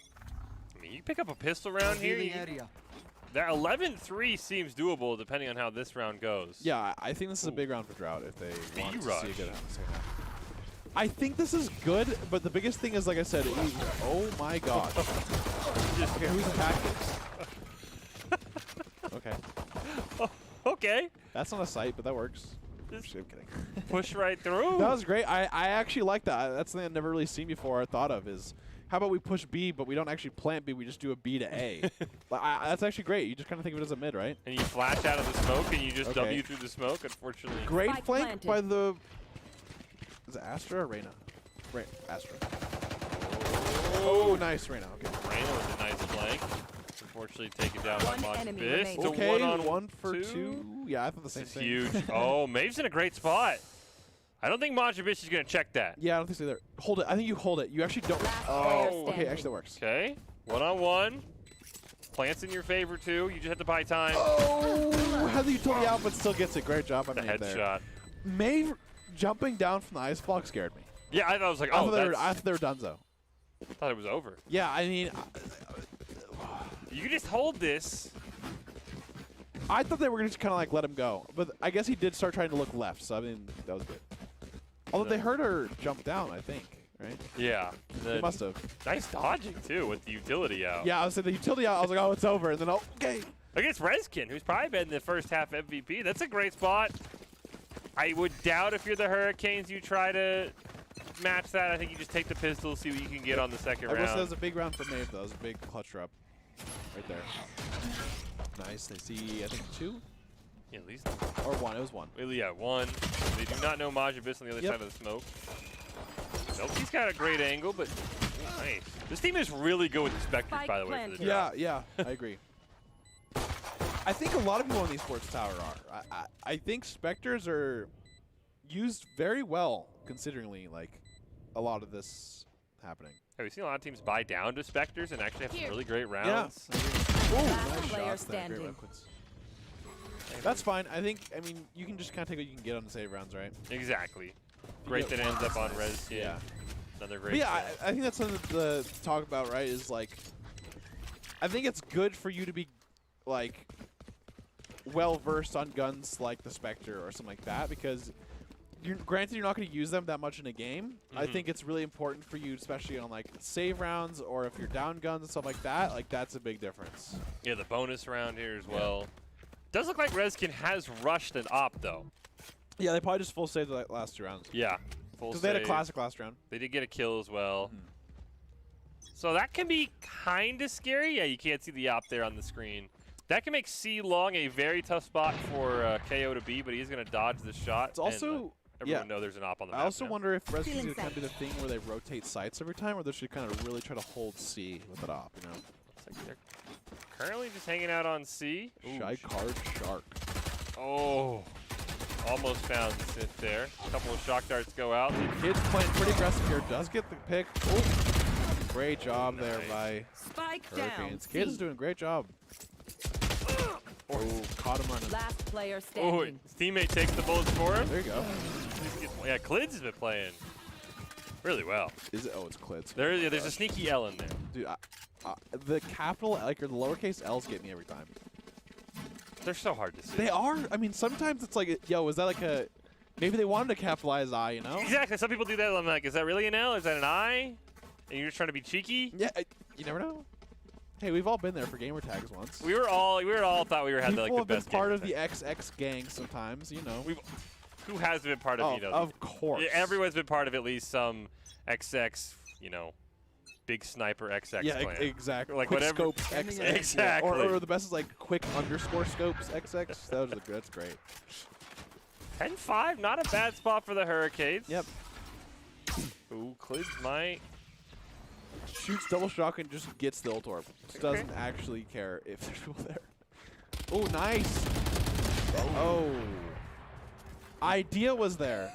I mean, you pick up a pistol round here. That 11-3 seems doable depending on how this round goes. Yeah, I think this is a big round for Drought if they want to B-rush. see a good second half. I think this is good, but the biggest thing is, like I said, oh my gosh. Okay, who's attacking? Okay. Okay. That's not a sight, but that works. I'm Just kidding. push right through. That was great. I actually like that. That's something I've never really seen before or thought of is, how about we push B, but we don't actually plant B, we just do a B to A. That's actually great. You just kind of think of it as a mid, right? And you flash out of the smoke and you just Okay. W through the smoke, unfortunately. Great Spike flank planted. by the... Is it Astra or Reyna? Astra. Oh, nice, Reyna. Okay. Reyna with a nice flank. Unfortunately taken down by One Mod enemy Bish. remaining. It's a Okay, one-on-one one for two. Yeah, I thought the same This is thing. huge. Oh, Maeve's in a great spot. I don't think Majabish is going to check that. Yeah, I don't think so either. Hold it. I think you hold it. You actually don't. Last Oh, player okay. standing. Actually, that works. Okay. One-on-one. Plants in your favor, too. You just have to buy time. Oh, how the utility out, but still gets it. Great job on The Maeve there. headshot. Maeve jumping down from the ice block scared me. Yeah, I was like, I oh, thought they were, that's, I thought they were donezo. I thought it was over. Yeah, I mean, You just hold this. I thought they were going to just kind of like let him go. But I guess he did start trying to look left, so I mean, that was good. Although they heard her jump down, I think, right? Yeah. They must have. Nice dodging, too, with the utility out. Yeah, I was saying the utility out, I was like, oh, it's over. And then, okay. Against Redskin, who's probably been the first half MVP. That's a great spot. I would doubt if you're the Hurricanes you try to match that. I think you just take the pistol, see what you can get on the second I will say that round. was a big round for Maeve, though. It was a big clutch drop right there. Nice. They see, I think, two Yeah, at least, or one. It was one. well, yeah, one. They do not know Majabis on the other Yep. side of the smoke. Nope, he's got a great angle, but nice. This team is really good with the Spectres, Spike by the way, for the planted. draft. Yeah, I agree. I think a lot of people on the Esports Tower are. I think Spectres are used very well, considering like a lot of this happening. Hey, we've seen a lot of teams buy down to Spectres and actually have some Here. really great Yeah. rounds. Ooh, Last nice player shots there. Great standing. web quits. That's fine. I mean, you can just kind of take what you can get on the save rounds, right? Exactly. Great that ends up on Res. Yeah. Another great. But yeah, kill. I think that's something to talk about, right? Is like, I think it's good for you to be like well versed on guns like the Spectre or something like that, because granted you're not going to use them that much in a game. I think it's really important for you, especially on like save rounds or if you're down guns and stuff like that. Like that's a big difference. Yeah, the bonus round here as well. Does look like Reskin has rushed an op though. Yeah, they probably just full saved the last two rounds Yeah, full because they had a save. classic last round. They did get a kill as well. So that can be kind of scary. Yeah, you can't see the op there on the screen. That can make C long a very tough spot for KO to be, but he's going to dodge the shot. It's also everyone know there's an op on the I map also now. wonder if Reski's Feeling going to kind of safe. do the thing where they rotate sites every time, or they should kind of really try to hold C with it op, you know? Looks like they're currently just hanging out on C. Ooh, Shy card shark. Oh, almost found the Sith there. A couple of shock darts go out. Kid's playing pretty aggressive here. Does get the pick. Oh, great job there Nice. by Spike down. Hurricanes. Kid's doing a great job. Oh, caught him running. Last player Oh, standing. his teammate takes the bullets for him. There you go. Yeah, Clids has been playing really well. Is it? Oh, it's Clids. There's a sneaky L in there. Dude, the capital, like, or the lowercase L's get me every time. They're so hard to see. They are. I mean, sometimes it's like, yo, is that like a? Maybe they wanted to capitalize I, you know? Exactly. Some people do that. I'm like, is that really an L? Is that an I? And you're just trying to be cheeky? Yeah, you never know. Hey, we've all been there for gamer tags once. We were all thought we were had People like the have been best. part of gamer the tag. XX gang sometimes, you know. Who has been part of Oh, you know? of course. Everyone's been part of at least some XX, you know, big sniper XX Yeah, clan. exactly. Like quick whatever. scopes XX. Yeah. Exactly. Or the best is like quick underscore scopes XX. That's great. 10-5, not a bad spot for the Hurricanes. Yep. Ooh, Clids might. Shoots double shotgun, just gets the ult orb. Just doesn't actually care if there's people there. Oh, nice. Oh. Idea was there.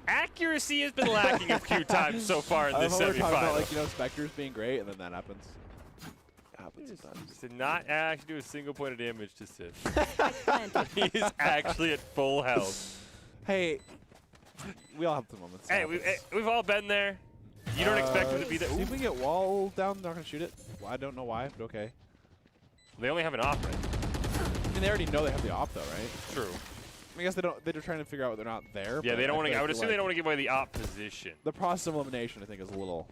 Accuracy has been lacking a few times so far in this I remember talking about, semifinal. like, you know, Spectres being great, and then that happens. It happens sometimes. Did not actually do a single point of damage to Sid. Planted. He is actually at full health. Hey, we all have the moments. Hey, we've all been there. You don't expect him to be there. See if we can get wall down. They're not going to shoot it. Well, I don't know why, but okay. They only have an op, right? I mean, they already know they have the op, though, right? True. I guess they don't. They're trying to figure out they're not there. Yeah, but they don't want to. feel I would like assume they don't want to give away the op position. The process of elimination, I think, is a little.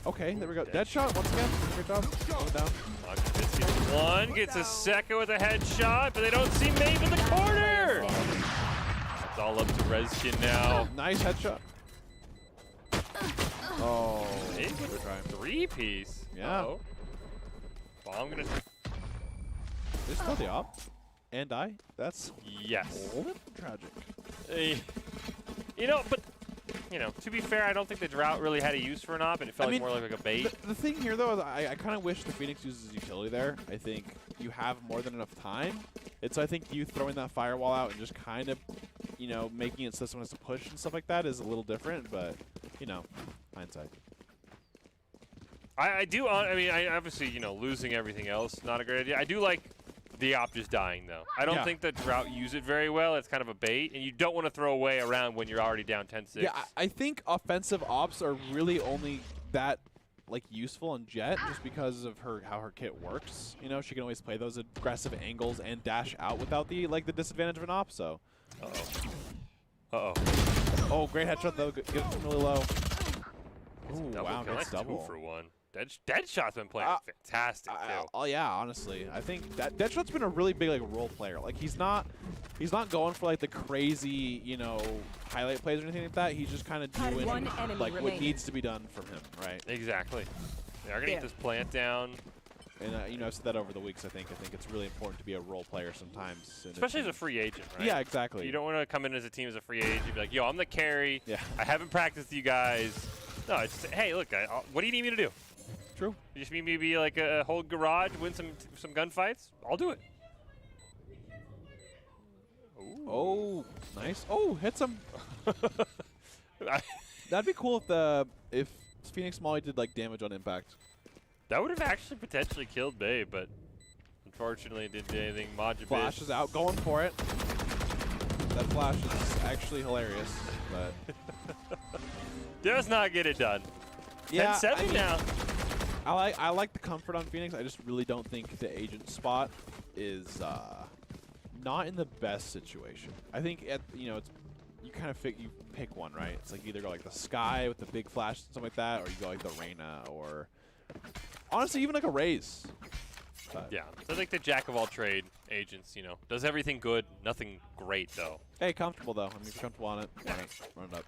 Okay, there we go. Dead shot once again. Great job. Going down. This gets one, gets a second with a headshot, but they don't see Maeve in the corner. It's all up to Rezkin now. Nice headshot. Oh, Maeve with good try. a three-piece. Yeah. Uh-oh. Bomb gonna. They still the op. And die. That's Yes. a little tragic. You know, but to be fair, I don't think the drought really had a use for an op, and it felt I mean, more like a bait. The thing here, though, is I kind of wish the Phoenix uses utility there. I think you have more than enough time. And so I think you throwing that firewall out and just kind of, making it so someone has to push and stuff like that is a little different, but, hindsight. I do. I mean, I obviously, losing everything else, not a great idea. I do like the op just dying, though. I don't think the drought use it very well. It's kind of a bait, and you don't want to throw away around when you're already down 10-6. Yeah, I think offensive ops are really only that useful in Jet just because of how her kit works. She can always play those aggressive angles and dash out without the disadvantage of an op. So. Uh-oh. Oh, great headshot though. Get it from really low. Ooh, Double wow, kill. nice That's double. 2 for 1. Deadshot's been playing fantastic too. Oh yeah, honestly, I think that Deadshot's been a really big role player. He's not going for the crazy highlight plays or anything like that. He's just kind of doing what needs to be done from him, right? Exactly. They are gonna get this plant down. And I've said that over the weeks. I think it's really important to be a role player sometimes, especially as a free agent, right? Yeah, exactly. You don't want to come in as a team as a free agent. You'd be like, yo, I'm the carry. Yeah. I haven't practiced you guys. No, it's hey, look, what do you need me to do? True. You just need me to be a whole garage, win some gunfights? I'll do it. Ooh. Oh, nice. Oh, hits him. That'd be cool if Phoenix Molly did damage on impact. That would have actually potentially killed Babe, but unfortunately it didn't do anything. Majibis. Flash is out, going for it. That flash is actually hilarious, but does not get it done. Yeah, 10-7 now. I like the comfort on Phoenix. I just really don't think the agent spot is not in the best situation. I think it's you kind of you pick one, right? It's either go the Sky with the big flash and stuff like that, or you go the Reyna, or honestly even a Raze. Yeah, so the jack of all trade agents, does everything good, nothing great though. Hey, comfortable though. I mean, if you're comfortable on it, run it up.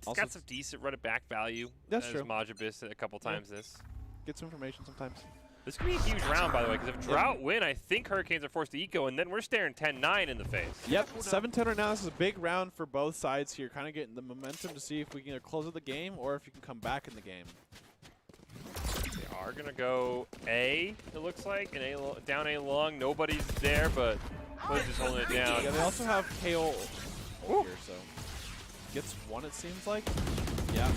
It's got some decent run it back value. That's true. Majibis a couple times this. Get some information sometimes. This could be a huge round, by the way, because if Drought win, I think Hurricanes are forced to eco, and then we're staring 10-9 in the face. Yep, 7-10 right now. This is a big round for both sides here, kind of getting the momentum to see if we can either close out the game or if you can come back in the game. They are going to go A, it looks like, and down A long. Nobody's there, but Clids is holding it down. Yeah, they also have KO here, so gets one, it seems like. Yeah.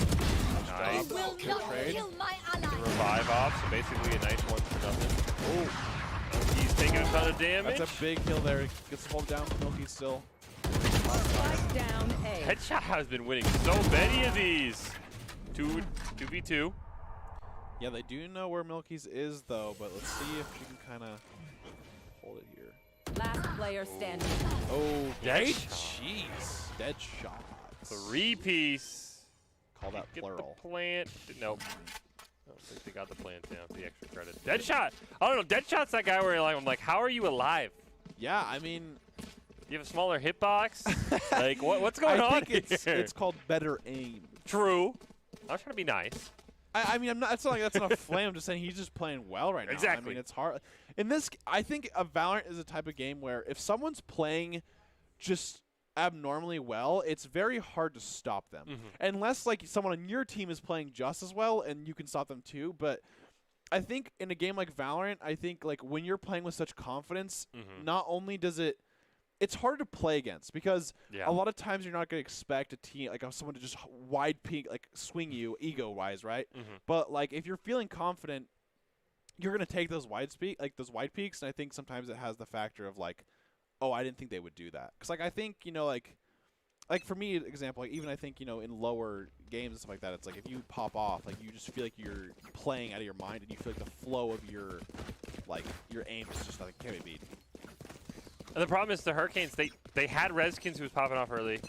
Nice. Good trade. Revive off, so basically a nice one for nothing. Oh, he's taking a ton of damage. That's a big kill there. Gets the hold down. Milky still. Down A. Headshot has been winning so many of these. 2v2. Yeah, they do know where Milky's is, though, but let's see if she can kind of hold it here. Last player standing. Oh, Dead great. shot. Jeez. Dead shot. 3-piece. Call that Get plural. the plant. Nope. I don't think they got the plant down. The extra credit. Dead shot. I don't know. Dead shot's that guy where you're like, I'm like, how are you alive? Yeah, I mean, You have a smaller hitbox? Like, what's going on I think here? it's called better aim. True. I was trying to be nice. I mean, I'm not. It's not like that's not a flame. I'm just saying he's just playing well right now. Exactly. I mean, it's hard. In this, I think a Valorant is a type of game where if someone's playing just abnormally well, it's very hard to stop them. Unless like someone on your team is playing just as well, and you can stop them too. But I think in a game like Valorant, I think like when you're playing with such confidence, not only does it's hard to play against because a lot of times you're not going to expect a team like someone to just wide peak like swing you ego wise, right? But like if you're feeling confident, you're going to take those wide peaks, and I think sometimes it has the factor of like, oh, I didn't think they would do that. Cuz like I think, like for me example, like even I think, in lower games and stuff like that, it's like if you pop off, like you just feel like you're playing out of your mind and you feel like the flow of your aim is just like can't be beat. And the problem is the Hurricanes, they had Rezkins who was popping off early.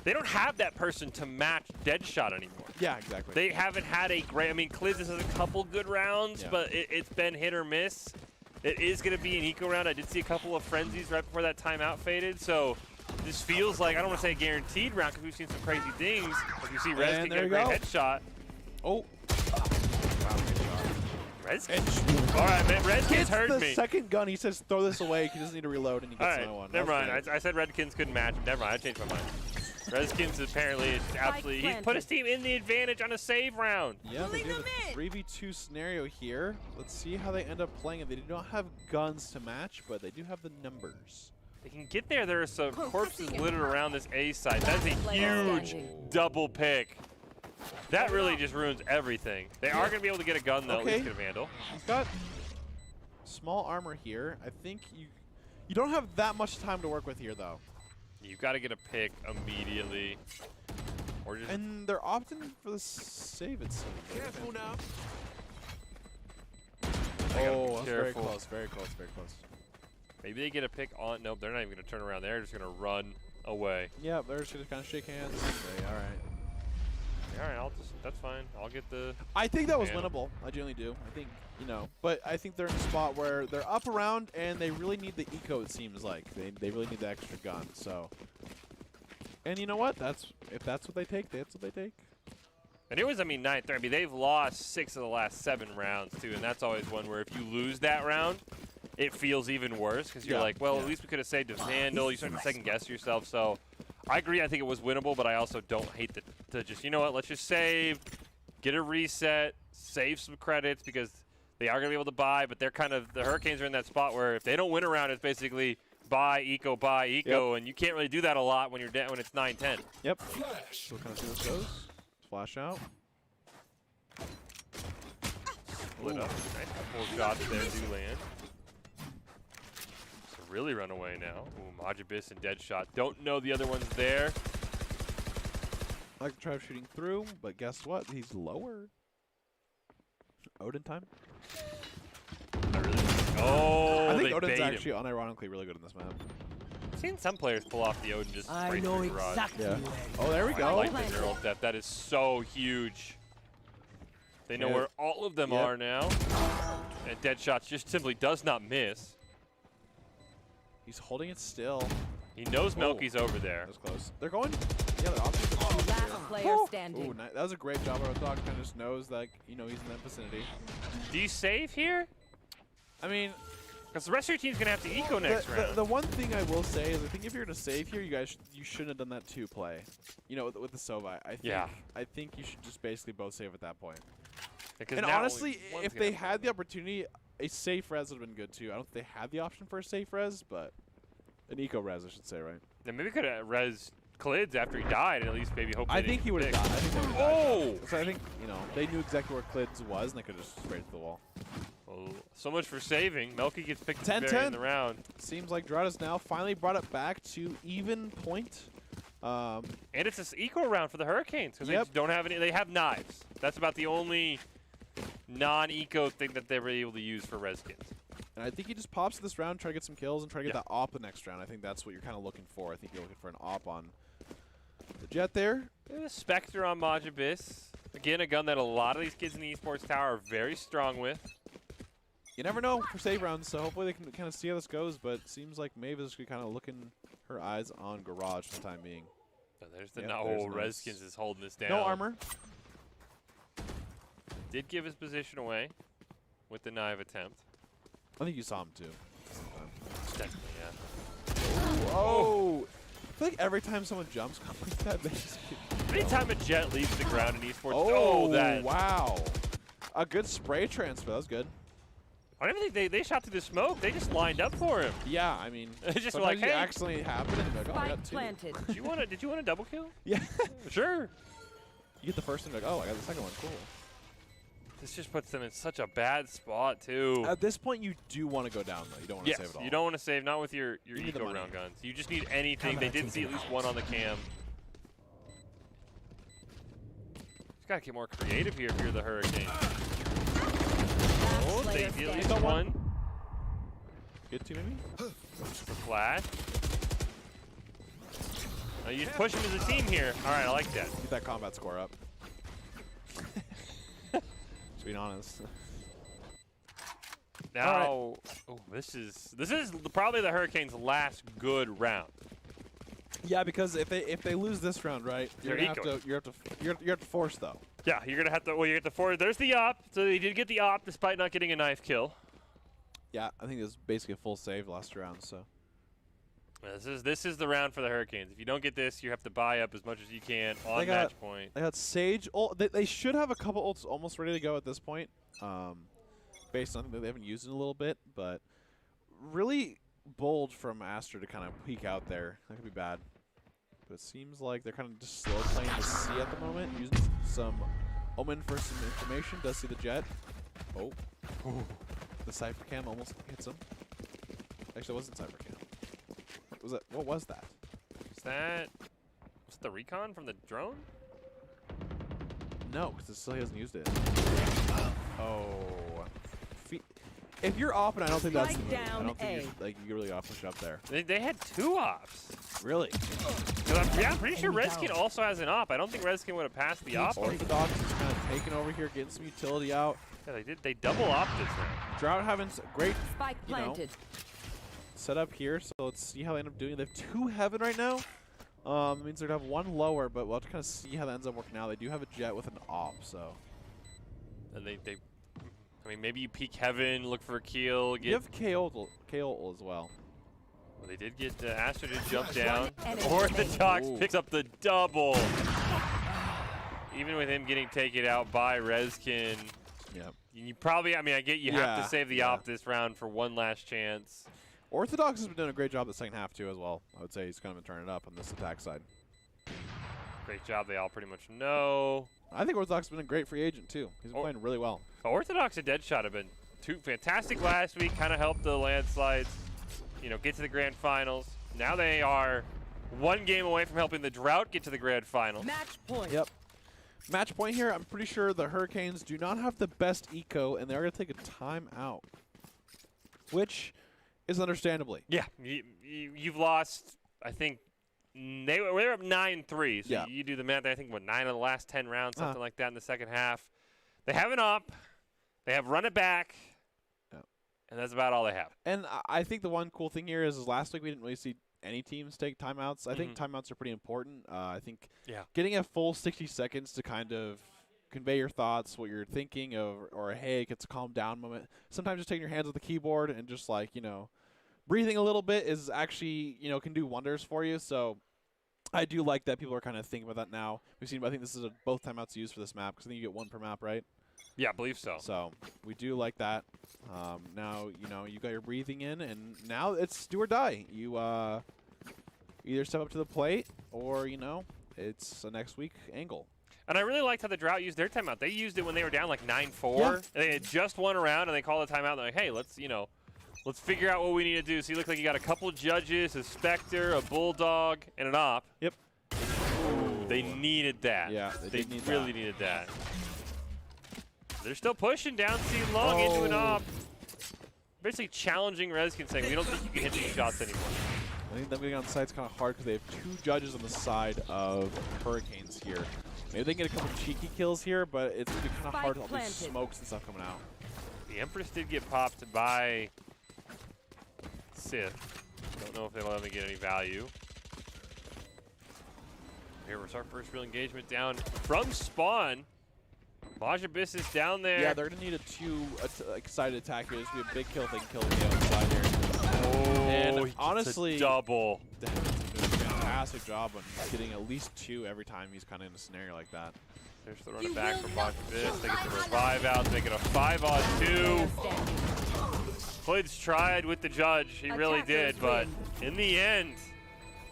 They don't have that person to match Deadshot anymore. Yeah, exactly. They haven't had a great, I mean, Kliz has a couple good rounds, but it's been hit or miss. It is going to be an eco round. I did see a couple of frenzies right before that timeout faded, so this feels like, I don't want to say a guaranteed round because we've seen some crazy things. Like you see Rezkin get a great headshot. Oh. Rezkin? All right, man. Redkins heard me. The second gun, he says, throw this away. He doesn't need to reload, and he gets another one. Never mind. I said Redkins couldn't match him. Never mind. I changed my mind. Rezkins apparently is absolutely. He put his team in the advantage on a save round. Yeah, they do a 3v2 scenario here. Let's see how they end up playing it. They do not have guns to match, but they do have the numbers. They can get there. There are some corpses littered around this A site. That's a huge double pick. That really just ruins everything. They are going to be able to get a gun, though, at least get a Vandal. He's got small armor here. I think you don't have that much time to work with here, though. You've got to get a pick immediately. Or just And they're opting for the save, it seems. Careful now. Oh, that's very close, very close, very close. Maybe they get a pick on. Nope, they're not even going to turn around. They're just going to run away. Yeah, they're just going to kind of shake hands. Okay, all right. All right, that's fine. I'll get the. I think that was winnable. I genuinely do. I think, but I think they're in a spot where they're up around and they really need the eco, it seems like. They really need the extra gun, so. And you know what? If that's what they take, that's what they take. And it was, I mean, 9-3. I mean, they've lost 6 of the last 7 rounds, too, and that's always one where if you lose that round, it feels even worse because you're like, well, at least we could have saved a Vandal. You start to second-guess yourself, so. I agree. I think it was winnable, but I also don't hate to just, let's just save, get a reset, save some credits because they are going to be able to buy, but they're the Hurricanes are in that spot where if they don't win a round, it's basically buy, eco, and you can't really do that a lot when you're when it's 9-10. Yep. So we'll kind of see how this goes. Flash out. Split up. Nice couple of shots there do land. Really run away now. Ooh, Majibis and Deadshot. Don't know the other one's there. I like to try shooting through, but guess what? He's lower. Odin time. I think Odin's actually unironically really good in this map. I've seen some players pull off the Odin just straight through the garage. Yeah. Oh, there we go. I like the neural depth. That is so huge. They know where all of them are now. And Deadshot just simply does not miss. He's holding it still. He knows Melky's over there. That's close. They're going. Yeah, they're opting. Last player standing. Ooh, that was a great job. Our dog kind of just knows that he's in that vicinity. Do you save here? I mean, because the rest of your team's gonna have to eco next round. The one thing I will say is I think if you're gonna save here, you shouldn't have done that 2 play. With the Sova. I think you should just basically both save at that point. And honestly, if they had the opportunity, a safe res would have been good too. I don't think they had the option for a safe res, but an eco res, I should say, right? Then maybe we could have res Klids after he died, and at least maybe hope. I think he would have died. Oh! So I think they knew exactly where Klids was, and they could have just sprayed to the wall. Oh, so much for saving. Melky gets picked 10-10 in the round. Seems like Drada's now finally brought it back to even point. And it's an eco round for the Hurricanes because they don't have any. They have knives. That's about the only non-eco thing that they were able to use for Redskins. And I think he just pops this round, try to get some kills, and try to get that op the next round. I think that's what you're kind of looking for. I think you're looking for an op on the Jet there. Spectre on Majabis. Again, a gun that a lot of these kids in the Esports Tower are very strong with. You never know for save rounds, so hopefully they can kind of see how this goes, but it seems like Maeve is kind of looking her eyes on Garage for the time being. So there's the there's Redskins is holding this down. No armor. Did give his position away with the knife attempt. I think you saw him too. Definitely, yeah. Oh! I feel like every time someone jumps like that, they just get Anytime a Jet leaves the ground in Esports, oh, wow. A good spray transfer. That was good. I don't even think they shot through the smoke. They just lined up for him. Yeah, I mean, They just were sometimes like, you hey. accidentally happen and you're like, oh, I Spike got two. planted. Did you want a double kill? Yeah. Sure. You get the first one, you're like, oh, I got the second one. Cool. This just puts them in such a bad spot, too. At this point, you do want to go down, though. You don't want to Yes, save it all. you don't want to save, not with your You need the eco money. round guns. You just need anything. They did see at least one on the cam. Just got to get more creative here if you're the Hurricane. Oh, they did at least Got one. one. Get two, maybe? The flash. You just push them as a team here. All right, I like that. Get that combat score up. Just being honest. Now, oh, this is probably the Hurricanes' last good round. Yeah, because if they lose this round, right, They're you have to force though. Yeah, you're gonna have to. Well, you get the four. There's the op. So they did get the op despite not getting a knife kill. Yeah, I think it was basically a full save last round. So This is the round for the Hurricanes. If you don't get this, you have to buy up as much as you can on They got- match point. they got Sage. They should have a couple ults almost ready to go at this point, based on that they haven't used in a little bit. But really bold from Aster to kind of peek out there. That could be bad. But it seems like they're kind of just slow playing the C at the moment, using some Omen for some information. Does see the Jet. Oh. The Cypher Cam almost hits him. Actually, it wasn't Cypher Cam. What was that? Was that the recon from the drone? No, because it still hasn't used it. Oh. If you're off, and I don't think that's the Spike move. I down don't think A. you really off push up there. They had two ops. Really? 'Cause I'm pretty sure Redskin also has an op. I don't think Redskin would have passed the op. Orthodox is kind of taking over here, getting some utility out. Yeah, they did. They double opt this round. Drought having great Spike You know. planted. setup here, so let's see how they end up doing. They have two Heaven right now. It means they're going to have one lower, but we'll have to kind of see how that ends up working out. They do have a Jet with an op, so. And I mean, maybe you peek Heaven, look for a kill. You have KO as well. Well, they did get Aster to jump down. enemy Orthodox Ooh. picks up the double. Even with him getting taken out by Redskin, Yeah. you probably, I mean, I get you have Yeah, to save the yeah. op this round for one last chance. Orthodox has been doing a great job the second half, too, as well. I would say he's kind of been turning it up on this attack side. Great job, they all pretty much know. I think Orthodox has been a great free agent, too. He's been playing really well. Orthodox and Deadshot have been two fantastic last week, kind of helped the landslides, get to the grand finals. Now they are one game away from helping the Drought get to the grand finals. Match point. Yep. Match point here. I'm pretty sure the Hurricanes do not have the best eco, and they're going to take a timeout, which is understandably. Yeah, you've lost, I think, they were up 9-3, so Yeah. you do the math. I think, 9 of the last 10 rounds, something like that in the second half. They have an op. They have run it back. Yeah. And that's about all they have. And I think the one cool thing here is last week we didn't really see any teams take timeouts. I think timeouts are pretty important. I think getting a full 60 seconds to kind of convey your thoughts, what you're thinking of, or hey, it gets a calm down moment. Sometimes just taking your hands off the keyboard and just breathing a little bit is actually, can do wonders for you. So I do like that people are kind of thinking about that now. I think this is both timeouts used for this map because I think you get one per map, right? Yeah, I believe so. So we do like that. Now, you got your breathing in, and now it's do or die. You either step up to the plate or, it's a next week angle. And I really liked how the Drought used their timeout. They used it when they were down like 9-4. Yeah. And they had just one around, and they called a timeout. They're like, hey, let's figure out what we need to do. So you look like you got a couple judges, a Spectre, a Bulldog, and an op. Yep. Ooh, they needed that. Yeah, they did need really that. needed that. They're still pushing down C long into an op. Basically challenging Rezkin, saying we don't think you can hit these shots anymore. I think them getting on site's kind of hard because they have 2 judges on the side of Hurricanes here. Maybe they can get a couple cheeky kills here, but it's going to be kind of hard with all these smokes and stuff coming out. The Empress did get popped by Sith. Don't know if they'll ever get any value. Here was our first real engagement down from spawn. Majabis is down there. Yeah, they're going to need a 2 excited attack here. This will be a big kill if they can kill the outside here. Oh, and honestly, double. He's doing a fantastic job on getting at least 2 every time he's kind of in a scenario like that. There's the run it back from Majabis. They get the revive out, make it a 5-on-2. Floyd's tried with the judge. He really did, but in the end,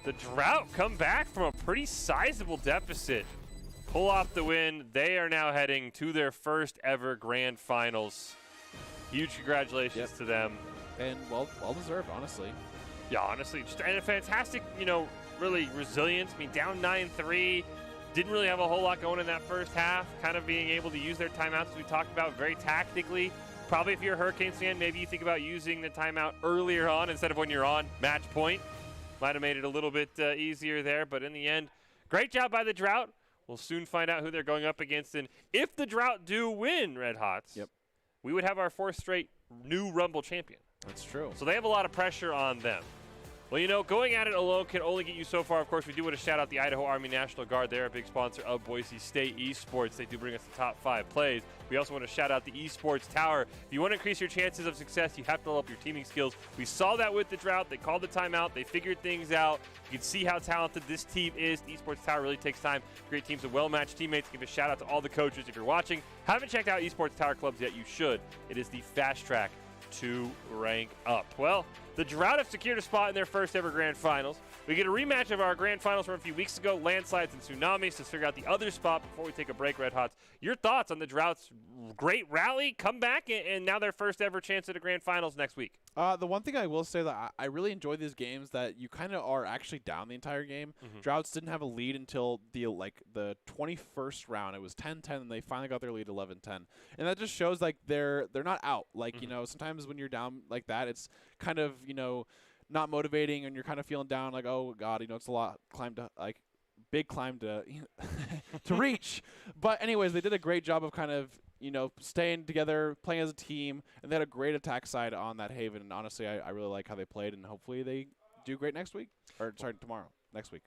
the Drought come back from a pretty sizable deficit. Pull off the win. They are now heading to their first ever grand finals. Huge congratulations to them. And well deserved, honestly. Yeah, honestly, just and a fantastic, really resilience. I mean, down 9-3, didn't really have a whole lot going in that first half. Kind of being able to use their timeouts, as we talked about, very tactically. Probably if you're a Hurricanes fan, maybe you think about using the timeout earlier on instead of when you're on match point. Might have made it a little bit easier there, but in the end, great job by the Drought. We'll soon find out who they're going up against. And if the Drought do win, Red Hots, we would have our 4th straight new Rumble champion. That's true. So they have a lot of pressure on them. Well, going at it alone can only get you so far. Of course, we do want to shout out the Idaho Army National Guard. They're a big sponsor of Boise State Esports. They do bring us the top 5 plays. We also want to shout out the Esports Tower. If you want to increase your chances of success, you have to level up your teaming skills. We saw that with the Drought. They called the timeout. They figured things out. You can see how talented this team is. The Esports Tower really takes time. Great teams of well-matched teammates. Give a shout out to all the coaches. If you're watching, haven't checked out Esports Tower clubs yet, you should. It is the fast track to rank up. Well, the Drought have secured a spot in their first ever grand finals. We get a rematch of our grand finals from a few weeks ago, landslides and tsunamis, to figure out the other spot before we take a break. Red Hots, your thoughts on the Drought's great rally, comeback, and now their first ever chance at a grand finals next week? The one thing I will say that I really enjoy these games that you kind of are actually down the entire game. Droughts didn't have a lead until the 21st round. It was 10-10, and they finally got their lead 11-10. And that just shows they're not out. Sometimes when you're down like that, it's kind of not motivating, and you're kind of feeling down. Like, oh God, it's a lot big climb to to reach. But anyways, they did a great job of kind of staying together, playing as a team, and they had a great attack side on that Haven. And honestly, I really like how they played, and hopefully they do great next week. Or sorry, tomorrow. Next week.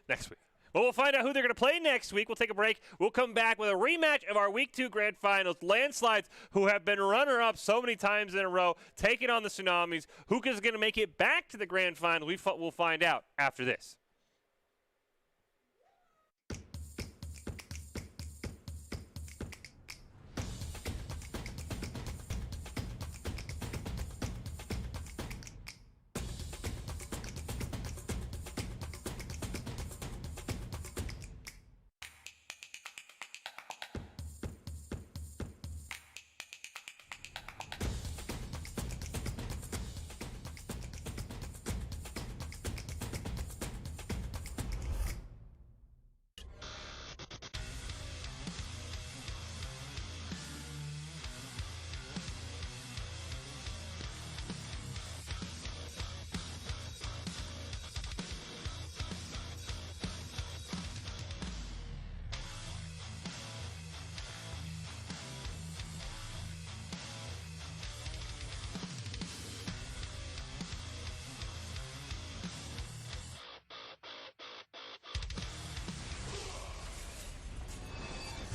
Next week. Well, we'll find out who they're going to play next week. We'll take a break. We'll come back with a rematch of our Week 2 Grand Finals. Landslides, who have been runner-up so many times in a row, taking on the Tsunamis. Who is going to make it back to the Grand Final? We'll find out after this.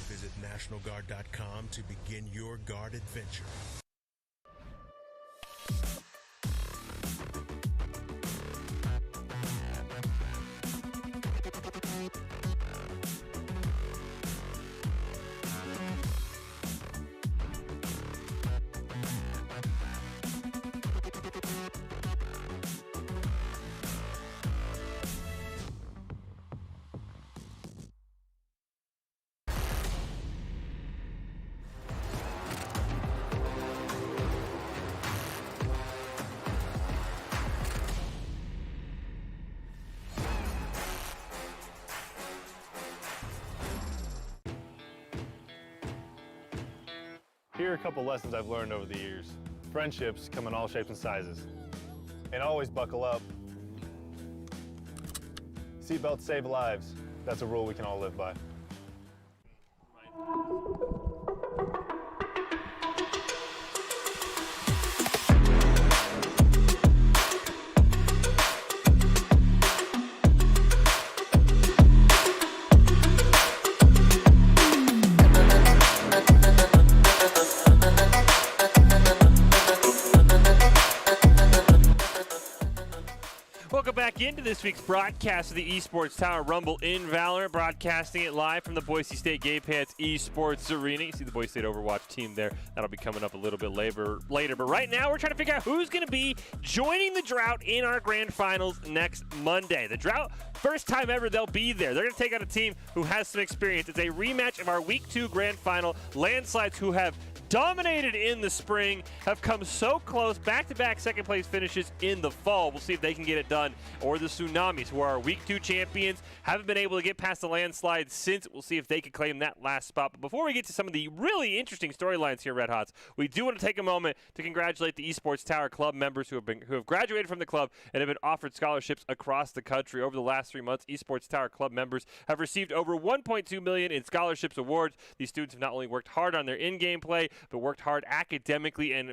Visit NationalGuard.com to begin your guard adventure. Here are a couple lessons I've learned over the years. Friendships come in all shapes and sizes. And always buckle up. Seatbelts save lives. That's a rule we can all live by. Welcome back into this week's broadcast of the Esports Tower Rumble in Valorant, broadcasting it live from the Boise State Gay Pants Esports Arena. You see the Boise State Overwatch team there. That'll be coming up a little bit later. But right now, we're trying to figure out who's going to be joining the Drought in our grand finals next Monday. The Drought, first time ever they'll be there. They're going to take on a team who has some experience. It's a rematch of our Week 2 grand final. Landslides, who have dominated in the spring, have come so close, back-to-back second-place finishes in the fall. We'll see if they can get it done. Or the Tsunamis, who are our Week 2 champions, haven't been able to get past the Landslides since. We'll see if they can claim that last spot. But before we get to some of the really interesting storylines here, Red Hots, we do want to take a moment to congratulate the Esports Tower Club members who have graduated from the club and have been offered scholarships across the country. Over the last 3 months, Esports Tower Club members have received over $1.2 million in scholarships awards. These students have not only worked hard on their in-game play, but worked hard academically and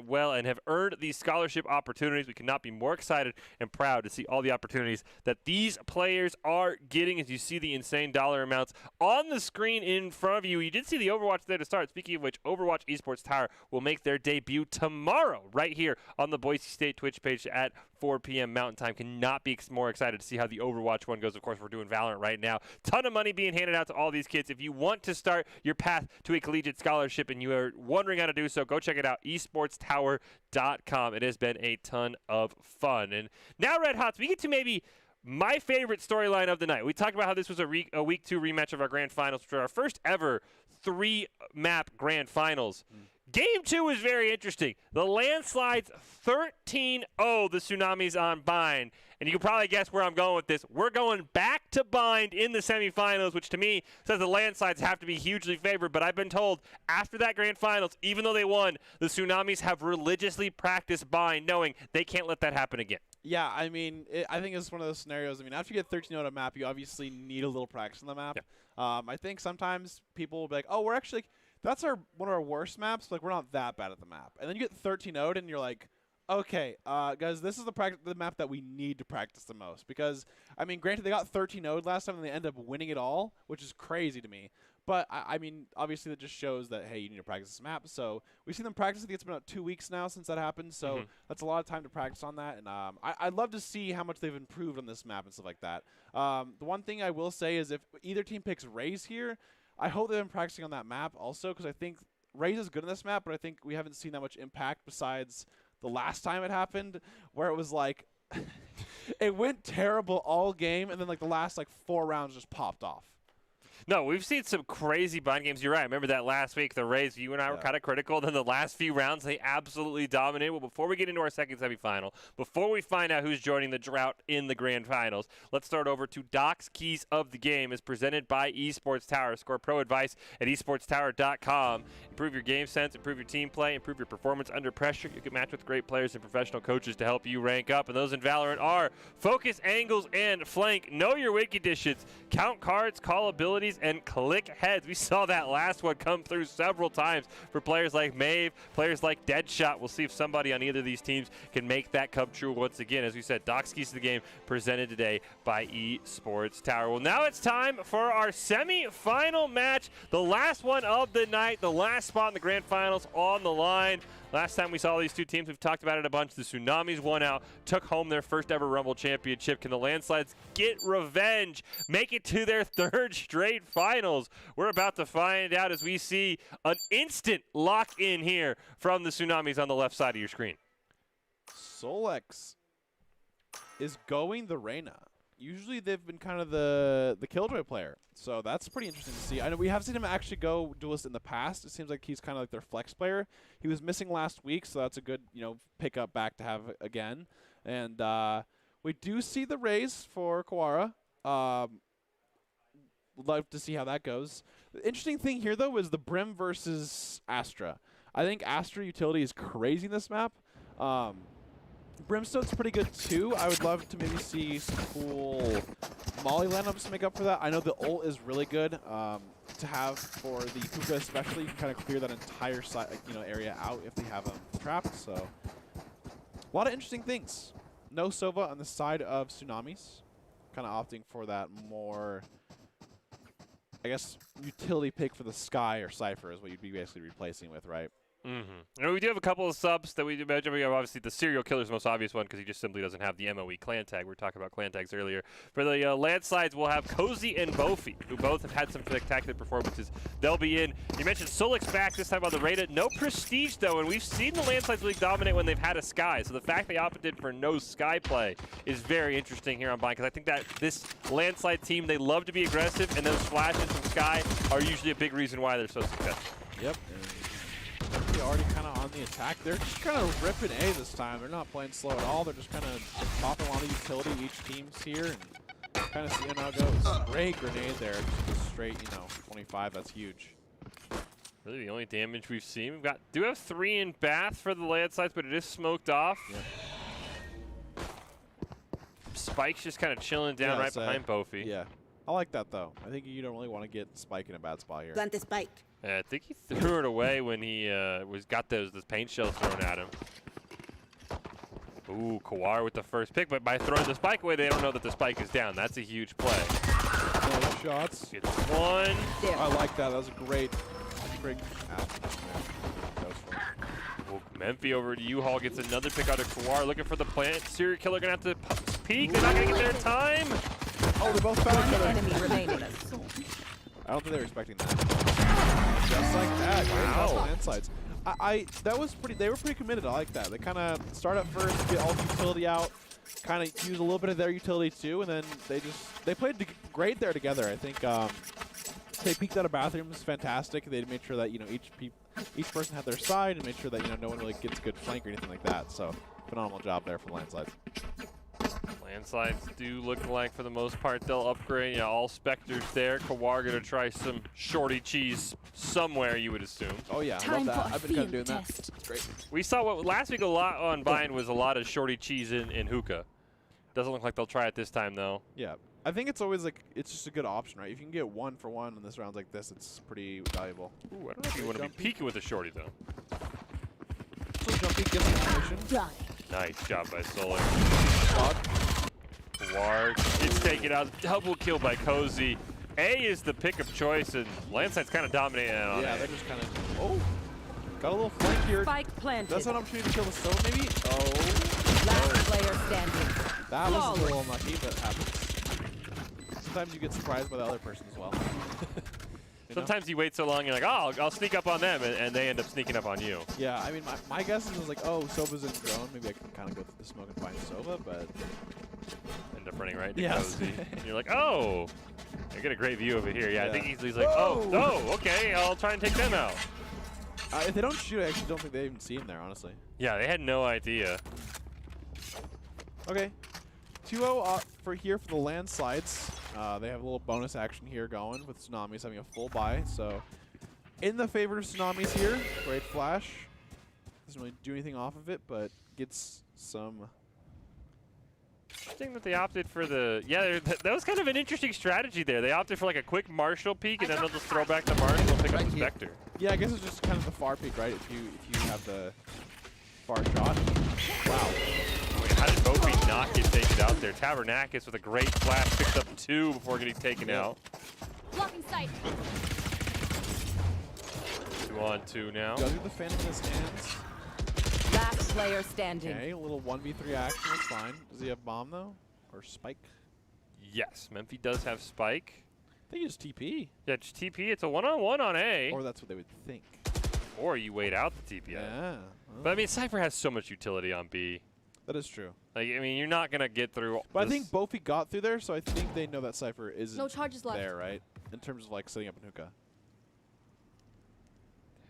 have earned these scholarship opportunities. We cannot be more excited and proud to see all the opportunities that these players are getting. As you see the insane dollar amounts on the screen in front of you. You did see the Overwatch there to start. Speaking of which, Overwatch Esports Tower will make their debut tomorrow right here on the Boise State Twitch page at 4 p.m. Mountain Time. Cannot be more excited to see how the Overwatch one goes. Of course, we're doing Valorant right now. Ton of money being handed out to all these kids. If you want to start your path to a collegiate scholarship and you are wondering how to do so, go check it out, esportstower.com. It has been a ton of fun. And now, Red Hots, we get to maybe my favorite storyline of the night. We talked about how this was a Week 2 rematch of our grand finals, which are our first ever 3-map grand finals. Game 2 was very interesting. The Landslides 13-0 the Tsunamis on Bind. And you can probably guess where I'm going with this. We're going back to Bind in the semifinals, which to me says the Landslides have to be hugely favored. But I've been told after that grand finals, even though they won, the Tsunamis have religiously practiced Bind, knowing they can't let that happen again. Yeah, I mean, I think it's one of those scenarios. I mean, after you get 13-0 on a map, you obviously need a little practice on the map. Yeah. I think sometimes people will be like, oh, we're actually – that's one of our worst maps. Like, we're not that bad at the map. And then you get 13-0'd and you're like, okay, guys, this is the map that we need to practice the most. Because, I mean, granted, they got 13-0'd last time and they ended up winning it all, which is crazy to me. But, I mean, obviously that just shows that, hey, you need to practice this map. So we've seen them practice. I think it's been about 2 weeks now since that happened. So that's a lot of time to practice on that. And I'd love to see how much they've improved on this map and stuff like that. The one thing I will say is if either team picks Raze here, I hope they've been practicing on that map also, because I think Raze is good on this map, but I think we haven't seen that much impact besides the last time it happened, where it was like it went terrible all game, and then like the last like 4 rounds just popped off. No, we've seen some crazy bind games. You're right. I remember that last week, the Rays, you and I were kind of critical. Then the last few rounds, they absolutely dominated. Well, before we get into our second semifinal, before we find out who's joining the Drought in the grand finals, let's start over to Doc's Keys of the Game, as presented by Esports Tower. Score pro advice at esportstower.com. Improve your game sense, improve your team play, improve your performance under pressure. You can match with great players and professional coaches to help you rank up. And those in Valorant are focus, angles, and flank. Know your win conditions. Count cards, call abilities, and click heads. We saw that last one come through several times for players like Maeve, players like Deadshot. We'll see if somebody on either of these teams can make that come true once again. As we said, Doc's Keys to the Game presented today by Esports Tower. Well, now it's time for our semi-final match, the last one of the night, the last spot in the grand finals on the line. Last time we saw these two teams, we've talked about it a bunch. The Tsunamis won out, took home their first ever Rumble Championship. Can the Landslides get revenge, make it to their 3rd straight finals? We're about to find out as we see an instant lock-in here from the Tsunamis on the left side of your screen. Solex is going the Reyna. Usually they've been kind of the Killjoy player, so that's pretty interesting to see. I know we have seen him actually go duelist in the past. It seems like he's kind of like their flex player. He was missing last week, so that's a good pickup back to have again. And we do see the raise for Kawara. Would love to see how that goes. The interesting thing here, though, is the Brim versus Astra. I think Astra utility is crazy in this map. Brimstone's pretty good too. I would love to maybe see some cool Molly lineups to make up for that. I know the ult is really good to have for the hookah, especially. You can kind of clear that entire side, area out if they have them trapped. So a lot of interesting things. No Sova on the side of Tsunamis, kind of opting for that more, I guess, utility pick for the Sky or Cypher is what you'd be basically replacing with, right? And we do have a couple of subs that we mentioned. We have obviously the Serial Killer's the most obvious one because he just simply doesn't have the MOE clan tag. We were talking about clan tags earlier. For the landslides, we'll have Cozy and Bofi, who both have had some spectacular performances. They'll be in. You mentioned Solik's back this time on the Rada. No Prestige, though, and we've seen the landslides really dominate when they've had a Sky. So the fact they opted for no Sky play is very interesting here on Bind, because I think that this landslide team, they love to be aggressive, and those flashes from Sky are usually a big reason why they're so successful. Yep. Already kind of on the attack. They're just kind of ripping A this time. They're not playing slow at all. They're just kind of popping a lot of utility. Each team's here and kind of seeing how it goes. Great grenade there. Just straight, 25. That's huge. Really the only damage we've seen. Do have 3 in Bath for the landslides, but it is smoked off. Yep. Spike's just kind of chilling down right behind Bofi. Yeah. I like that, though. I think you don't really want to get Spike in a bad spot here. Plant the spike. I think he threw it away when he got those paint shells thrown at him. Ooh, Kawar with the first pick, but by throwing the spike away, they don't know that the spike is down. That's a huge play. Nice shots. Gets one. I like that. That was a great Well, Memphi over to U-Haul gets another pick out of Kawar, looking for the plant. Serial Killer gonna have to peek. They're not gonna get there in time. Oh, they both found each other. Enemy remaining. I don't think they were expecting that. Just like that. Wow. Insides. That was pretty. They were pretty committed. I like that. They kind of start up first, get all the utility out, kind of use a little bit of their utility too, and then they played great there together. I think they peeked out of bathrooms, fantastic. They made sure that each person had their side and made sure that no one really gets a good flank or anything like that. So phenomenal job there from Landslides. Landslides do look like, for the most part, they'll upgrade. Yeah, all Spectres there. Kawar gonna try some shorty cheese somewhere, you would assume. Oh yeah, I love that. I've been kind of doing that. It's great. We saw last week a lot on Bind was a lot of shorty cheese in hookah. Doesn't look like they'll try it this time though. Yeah, I think it's always it's just a good option, right? If you can get 1 for 1 in this rounds like this, it's pretty valuable. Ooh, I don't know if you want to be peeking with a shorty though. So jumpy gets information. Nice job by Solar. Kawar gets taken out. Double kill by Cozy. A is the pick of choice, and Landside's kind of dominating on it. Yeah, they're just kind of. Oh, got a little flank here. Spike planted. That's an opportunity to kill the stone, maybe. Oh. Last player standing. That was a little unlucky, but happens. Sometimes you get surprised by the other person as well. Sometimes you wait so long, you're like, oh, I'll sneak up on them, and they end up sneaking up on you. Yeah, I mean, my guess is like, oh, Sova's in drone. Maybe I can kind of go through the smoke and find Sova, but end up running right into Cozy. And you're like, oh, I get a great view over here. Yeah, I think he's like, oh, okay, I'll try and take them out. If they don't shoot, I actually don't think they even see him there, honestly. Yeah, they had no idea. Okay, 2-0 for the landslides. They have a little bonus action here going with Tsunamis having a full buy. So in the favor of Tsunamis here. Great flash. Doesn't really do anything off of it, but gets some. Interesting that they opted for the. Yeah, that was kind of an interesting strategy there. They opted for like a quick Marshall peek, and then they'll just throw back the Marshall and pick up the Spectre. Yeah, I guess it's just kind of the far peek, right? If you have the far shot. Wow. How did Bofi not get taken out there? Tabernakis with a great flash picks up 2 before getting taken out. Blocking sight. 2 on 2 now. Goes with the Phantom in his hands. Last player standing. Okay, a little 1v3 action. That's fine. Does he have bomb though, or spike? Yes, Memphi does have spike. I think he just TP. Yeah, just TP. It's a 1-on-1 on A. Or that's what they would think. Or you wait out the TP. Yeah. But I mean, Cypher has so much utility on B. That is true. Like, I mean, you're not gonna get through. But I think Bofi got through there, so I think they know that Cypher isn't No charges left. there, right? In terms of like setting up an hookah.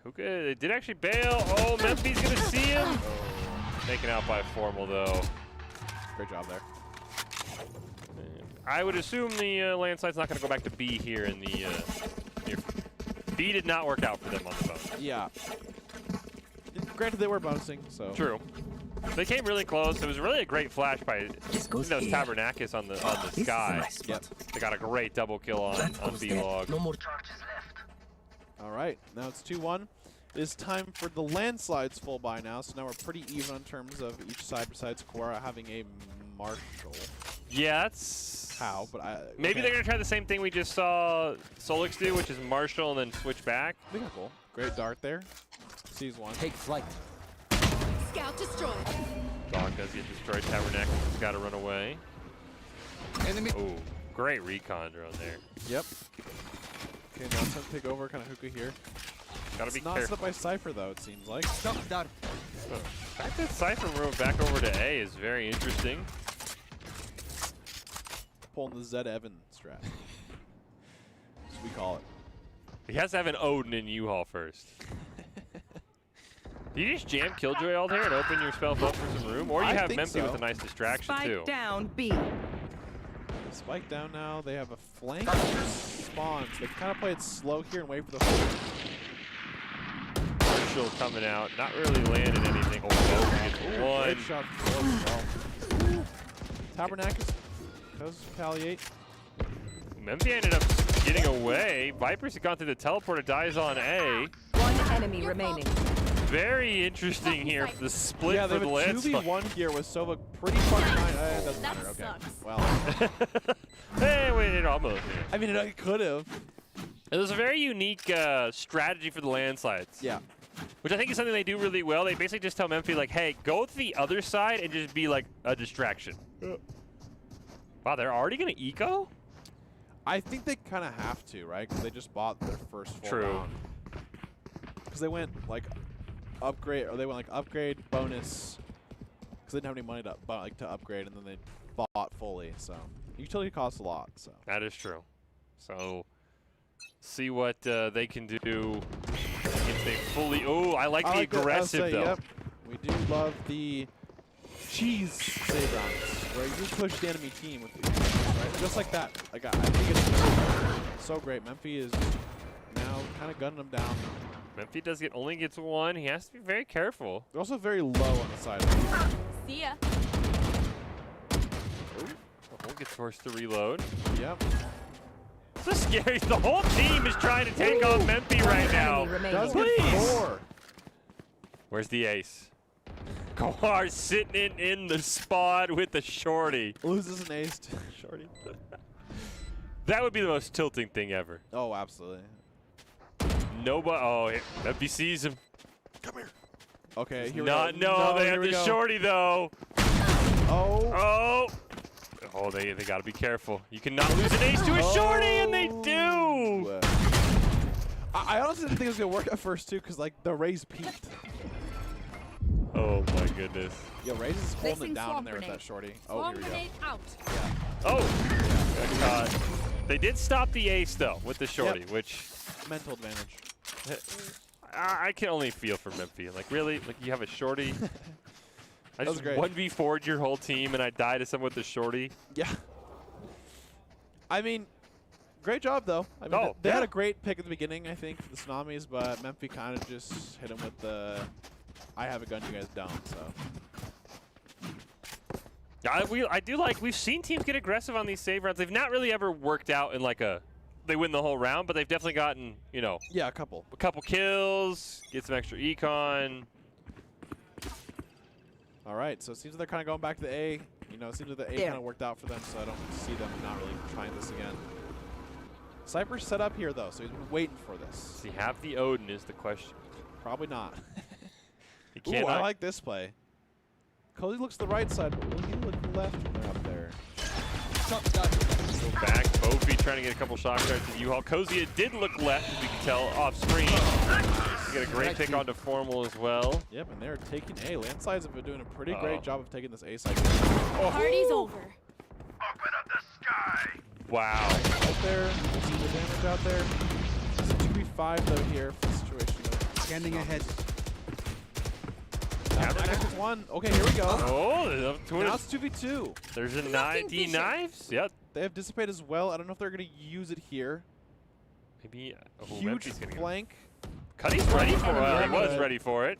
Hookah, they did actually bail. Oh, Memphi's gonna see him. Taken out by Formal though. Great job there. I would assume the landside's not gonna go back to B here in the near. B did not work out for them on the phone. Yeah. Granted, they were bonusing, so. True. They came really close. It was really a great flash by that was Tabernakis on the sky. Yep. They got a great double kill on V-Log. No more charges left. All right, now it's 2-1. It is time for the landslides full buy now, so now we're pretty even in terms of each side besides Cora having a Marshall. Yeah, that's How, but maybe they're gonna try the same thing we just saw Solix do, which is Marshall and then switch back. Be cool. Great dart there. Sees one. Take flight. Scout destroyed. Dog does get destroyed. Tabernakis has got to run away. Enemy. Oh, great recon drone there. Yep. Okay, now it's time to take over, kind of hookah here. Gotta be It's not careful. set up by Cypher though, it seems like. Stop that. The fact that Cypher moved back over to A is very interesting. Pulling the Zed Evan strat. As we call it. He has to have an Odin in U-Haul first. Do you just jam Killjoy all there and open yourself up for some room? Or you I have think Memphi with so. a nice distraction Spike too. down B. Spike down now. They have a flank spawns. They kind of play it slow here and wait for the hold. Marshall coming out, not really landing anything. Oh, gets one. Great shot from Close as well. Tabernakis does retaliate. Memphi ended up getting away. Vipers had gone through the teleporter, dies on A. One enemy remaining. Very interesting here for the split Yeah, they for have the a landslide. 2v1 here with Sova pretty far behind. It doesn't That matter, okay. sucks. Well, Hey, wait, it almost. I mean, it could have. It was a very unique strategy for the landslides. Yeah. Which I think is something they do really well. They basically just tell Memphi, like, hey, go to the other side and just be like a distraction. Wow, they're already going to eco? I think they kind of have to, right? Because they just bought their first full True. round. Because they went like upgrade, or they went like upgrade bonus. Because they didn't have any money to upgrade, and then they bought fully. So utility costs a lot. So That is true. So see what they can do if they fully. Oh, I like the aggressive though. Yep. We do love the cheese save rounds where you push the enemy team with right? Just like that. Like I think it's so great. Memphi is now kind of gunning them down. Memphi only gets one. He has to be very careful. They're also very low on the side. See ya. Whole gets forced to reload. Yep. This is scary. The whole team is trying to take on Memphi right now. Enemy Does remaining. get Please. 4. Where's the ace? Kawar sitting in the spot with the shorty. Loses an ace to Shorty. That would be the most tilting thing ever. Oh, absolutely. Nobody. Oh, Memphi sees him. Okay, here Not. we go. No, they here have we the go. shorty though. Oh. Oh. Oh, they got to be careful. You cannot lose an ace to a shorty, and they do. I honestly didn't think it was gonna work at first too, because like the Rays peaked. Oh my goodness. Yeah, Rays is holding Placing it down in swamp there with grenade. that shorty. Oh, Swarm here we go. grenade out. Oh. Got caught. They did stop the ace though with the shorty, which Mental advantage. I can only feel for Memphi. Like really, like you have a shorty. I That was just great. 1v4'd your whole team, and I die to someone with the shorty. Yeah. I mean, great job though. I mean, Oh, they had yeah. a great pick at the beginning, I think, for the Tsunamis, but Memphi kind of just hit him with the "I have a gun, you guys don't." So. I do like, we've seen teams get aggressive on these save rounds. They've not really ever worked out in like they win the whole round, but they've definitely gotten, you know, Yeah, a couple. a couple kills, get some extra econ. All right, so it seems like they're kind of going back to the A. You know, it seems like the A There. kind of worked out for them, so I don't see them not really trying this again. Cypher's set up here, though, so he's been waiting for this. Does he have the Odin is the question. Probably not. He Ooh, cannot. I like this play. Cozy looks to the right side, but will he look to the left when they're up there? Go back. Bofi trying to get a couple shot starts at U-Haul. Kozia did look left, as we can tell, off screen. He got a great pick onto Formal as well. Yep, and they're taking A. Landsides have been doing a pretty great job of taking this A side. Party's over. Wow. Right there, see the damage out there. It's a 2v5 though here for the situation. Scanning ahead. Tabernakis is one. Okay, here we go. Oh, Now it's 2v2. there's a Nothing D vision. knives. Yep. They have Dissipate as well. I don't know if they're going to use it here. Maybe. Oh, Huge Memphi's gonna go. flank. Cuddy's ready for it. He Very was good. ready for it.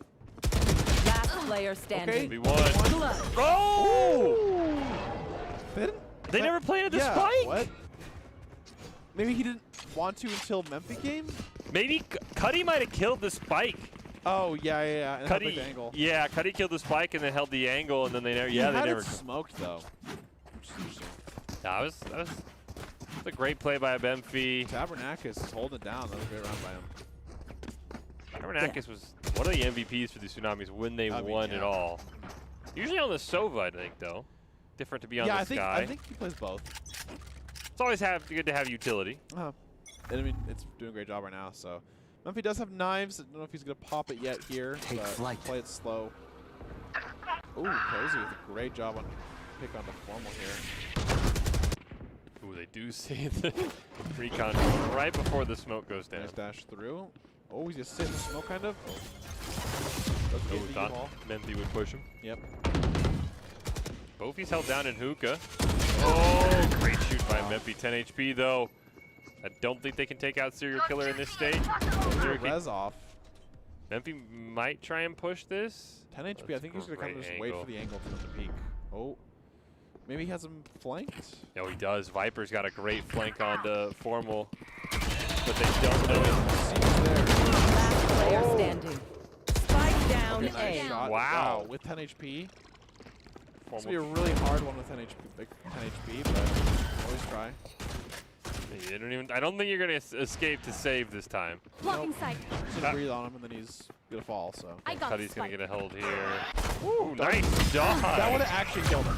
player standing. We won. Clutch. Oh! They never planted the yeah, spike? What? Maybe he didn't want to until Memphis game? Maybe Cuddy might have killed the spike. Oh, yeah. And had, like, Cuddy, the angle. yeah, Cuddy killed the spike and then held the angle, and then they never. Yeah, He they had never. it smoked though. Which is interesting. That was a great play by Memphis. Tabernakis is holding it down. That was a great round by him. Tabernakis was one of the MVPs for the Tsunamis when they won it all. Usually on the Sova, I think, though. Different to be on the Sky. I think he plays both. It's always good to have utility. And I mean, it's doing a great job right now. So, Memphis does have knives. I don't know if he's gonna pop it yet here. Take flight. Play it slow. Ooh, Cozy with a great job on pick on the formal here. Ooh, they do see the recon right before the smoke goes down. Nice dash through. Oh, he's just sitting in the smoke, kind of. Oh, thought Memphis would push him. Yep. Bofi's held down in hookah. Oh, great shoot by Memphis. 10 HP, though. I don't think they can take out Serial Killer in this state. Res off. Memphis might try and push this. 10 HP. I think he's going to kind of just wait for the angle for them to peek. Oh. Maybe he has him flanked? No, he does. Viper's got a great flank onto Formal, but they don't know it. Last player standing. Spike down Okay, nice A. shot. Wow. With 10 HP. This Formal. will be a really hard one with 10 HP, but always try. You don't even, I don't think you're going to escape to save this time. Blocking sight. Just gonna breathe on him, and then he's going to fall, so. I got Cuddy's going spike. to get a hold here. Ooh, nice dodge. That would have actually killed him.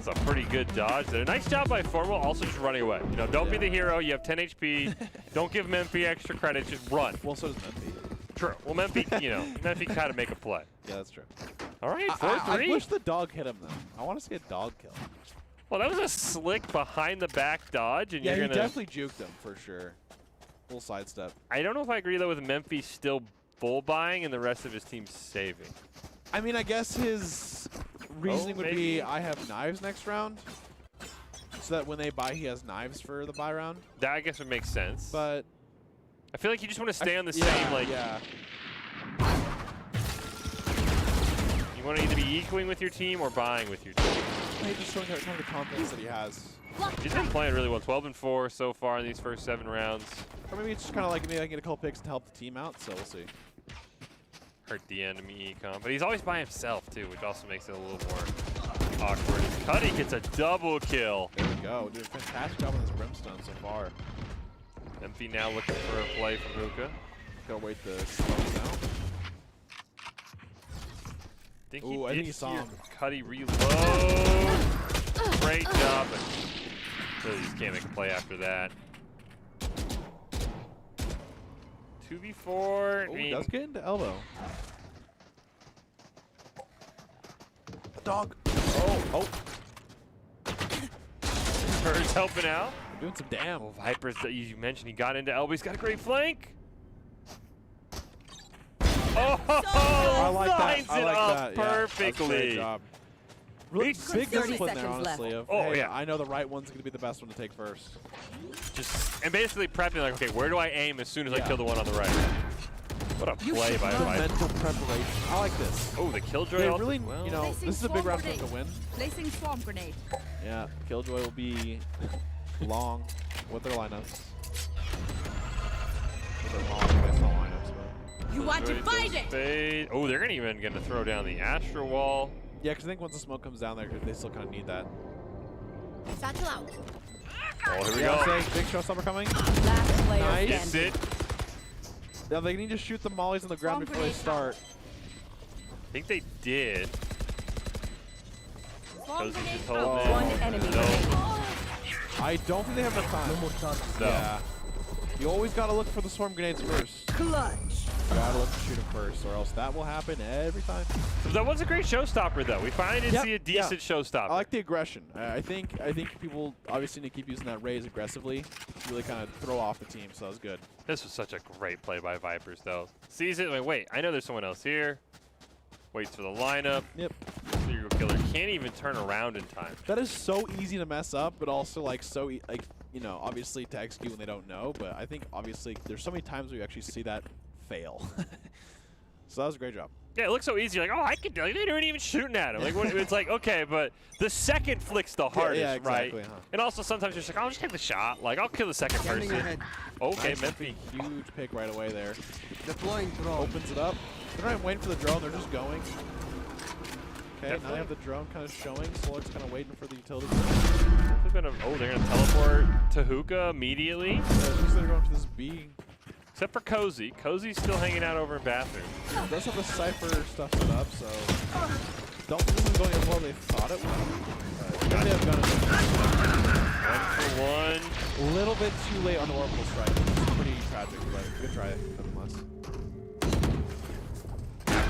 That's a pretty good dodge there. Nice job by Formal, also just running away. You know, don't be the hero. You have 10 HP. Don't give Memphis extra credit. Just run. Well, so does Memphis. True. Well, Memphis, you know, Memphis kind of make a play. Yeah, that's true. All right, I 4-3. wish the dog hit him, though. I want to see a dog kill. Well, that was a slick behind the back dodge, and Yeah, you're he gonna. definitely juked him for sure. Full sidestep. I don't know if I agree though with Memphis still bull buying and the rest of his team saving. I mean, I guess his reasoning would maybe. be I have knives next round, so that when they buy, he has knives for the buy round. That I guess would make sense. But I feel like you just want to stay on the yeah, same like. yeah. You want to either be equaling with your team or buying with your team. He's just showing kind of the confidence that he has. He's been playing really well. 12-4 so far in these first 7 rounds. Or maybe it's just kind of like maybe I can get a couple picks to help the team out. So we'll see. Hurt the enemy econ, but he's always by himself too, which also makes it a little more awkward. Cuddy gets a double kill. There we go. Doing a fantastic job on this brimstone so far. Memphis now looking for a play from Hookah. Gotta wait the smokes out. I think Ooh, I think he saw him. Cuddy reload. Great job. But really just can't make a play after that. 2v4. Oh, he does get into elbow. Dog. Oh. Bird's helping out. Doing some damn. Oh, Vipers that you mentioned, he got into elbow. He's got a great flank. Oh, I like that. lines I it like up that. Yeah, that's a great perfectly. job. Really He's- big 30 discipline there, seconds left. honestly. Of, Oh, hey, yeah. I know the right one's going to be the best one to take first. Just and basically prepping like, okay, where do I aim as soon as I Yeah. kill the one on the right? What a play by The Viper. mental preparation. I like this. Oh, the Killjoy. They also- really, well, you know, Placing this is a big swarm round for them to grenade. win. Placing swarm grenade. Yeah, Killjoy will be long with their lineups. With their long baseball lineups, but. You are Killjoy does divided. fade. Oh, they're gonna even gonna throw down the Astro Wall. Yeah, because I think once the smoke comes down there, they still kind of need that. Satchel out. Oh, here we Yeah, go. say big showstopper coming. Last player Nice. Gets standing. it. Yeah, they need to shoot the mollies on the ground Swarm before they grenade start. I think they did. Swarm Cozy grenade just hold out. it. One enemy No. remaining. I don't think they have enough time. No more time. No. Yeah. You always got to look for the swarm grenades first. Clutch. Gotta look to shoot them first, or else that will happen every time. That was a great showstopper, though. We finally did Yep, see a yeah. decent showstopper. I like the aggression. I think people obviously need to keep using that raise aggressively to really kind of throw off the team, so that was good. This was such a great play by Vipers, though. Sees it. Wait, I know there's someone else here. Waits for the lineup. Yep. Serial Killer can't even turn around in time. That is so easy to mess up, but also like like you know, obviously to execute when they don't know. But I think obviously there's so many times where you actually see that fail. So that was a great job. Yeah, it looks so easy. Like, oh, I could do it. They weren't even shooting at him. Like, it's like, okay, but the second flick's the hardest, yeah, exactly, right? huh. And also sometimes you're just like, I'll just take the shot. Like, I'll kill the second Scanning person. ahead. Okay, Nice, Memphis. huge pick right away there. Deploying drone. Opens it up. They're not even waiting for the drone. They're just going. Okay, now Definitely. they have the drone kind of showing. Solar's kind of waiting for the utility. Oh, they're going to teleport to Hookah immediately. Looks like they're going for this B. Except for Cozy. Cozy's still hanging out over in bathroom. Does have the Cypher stuff set up, so don't think this is going as well as they thought it would. But they have gun. 1 for 1. A little bit too late on the orbital strike. It's pretty tragic, but good try nonetheless.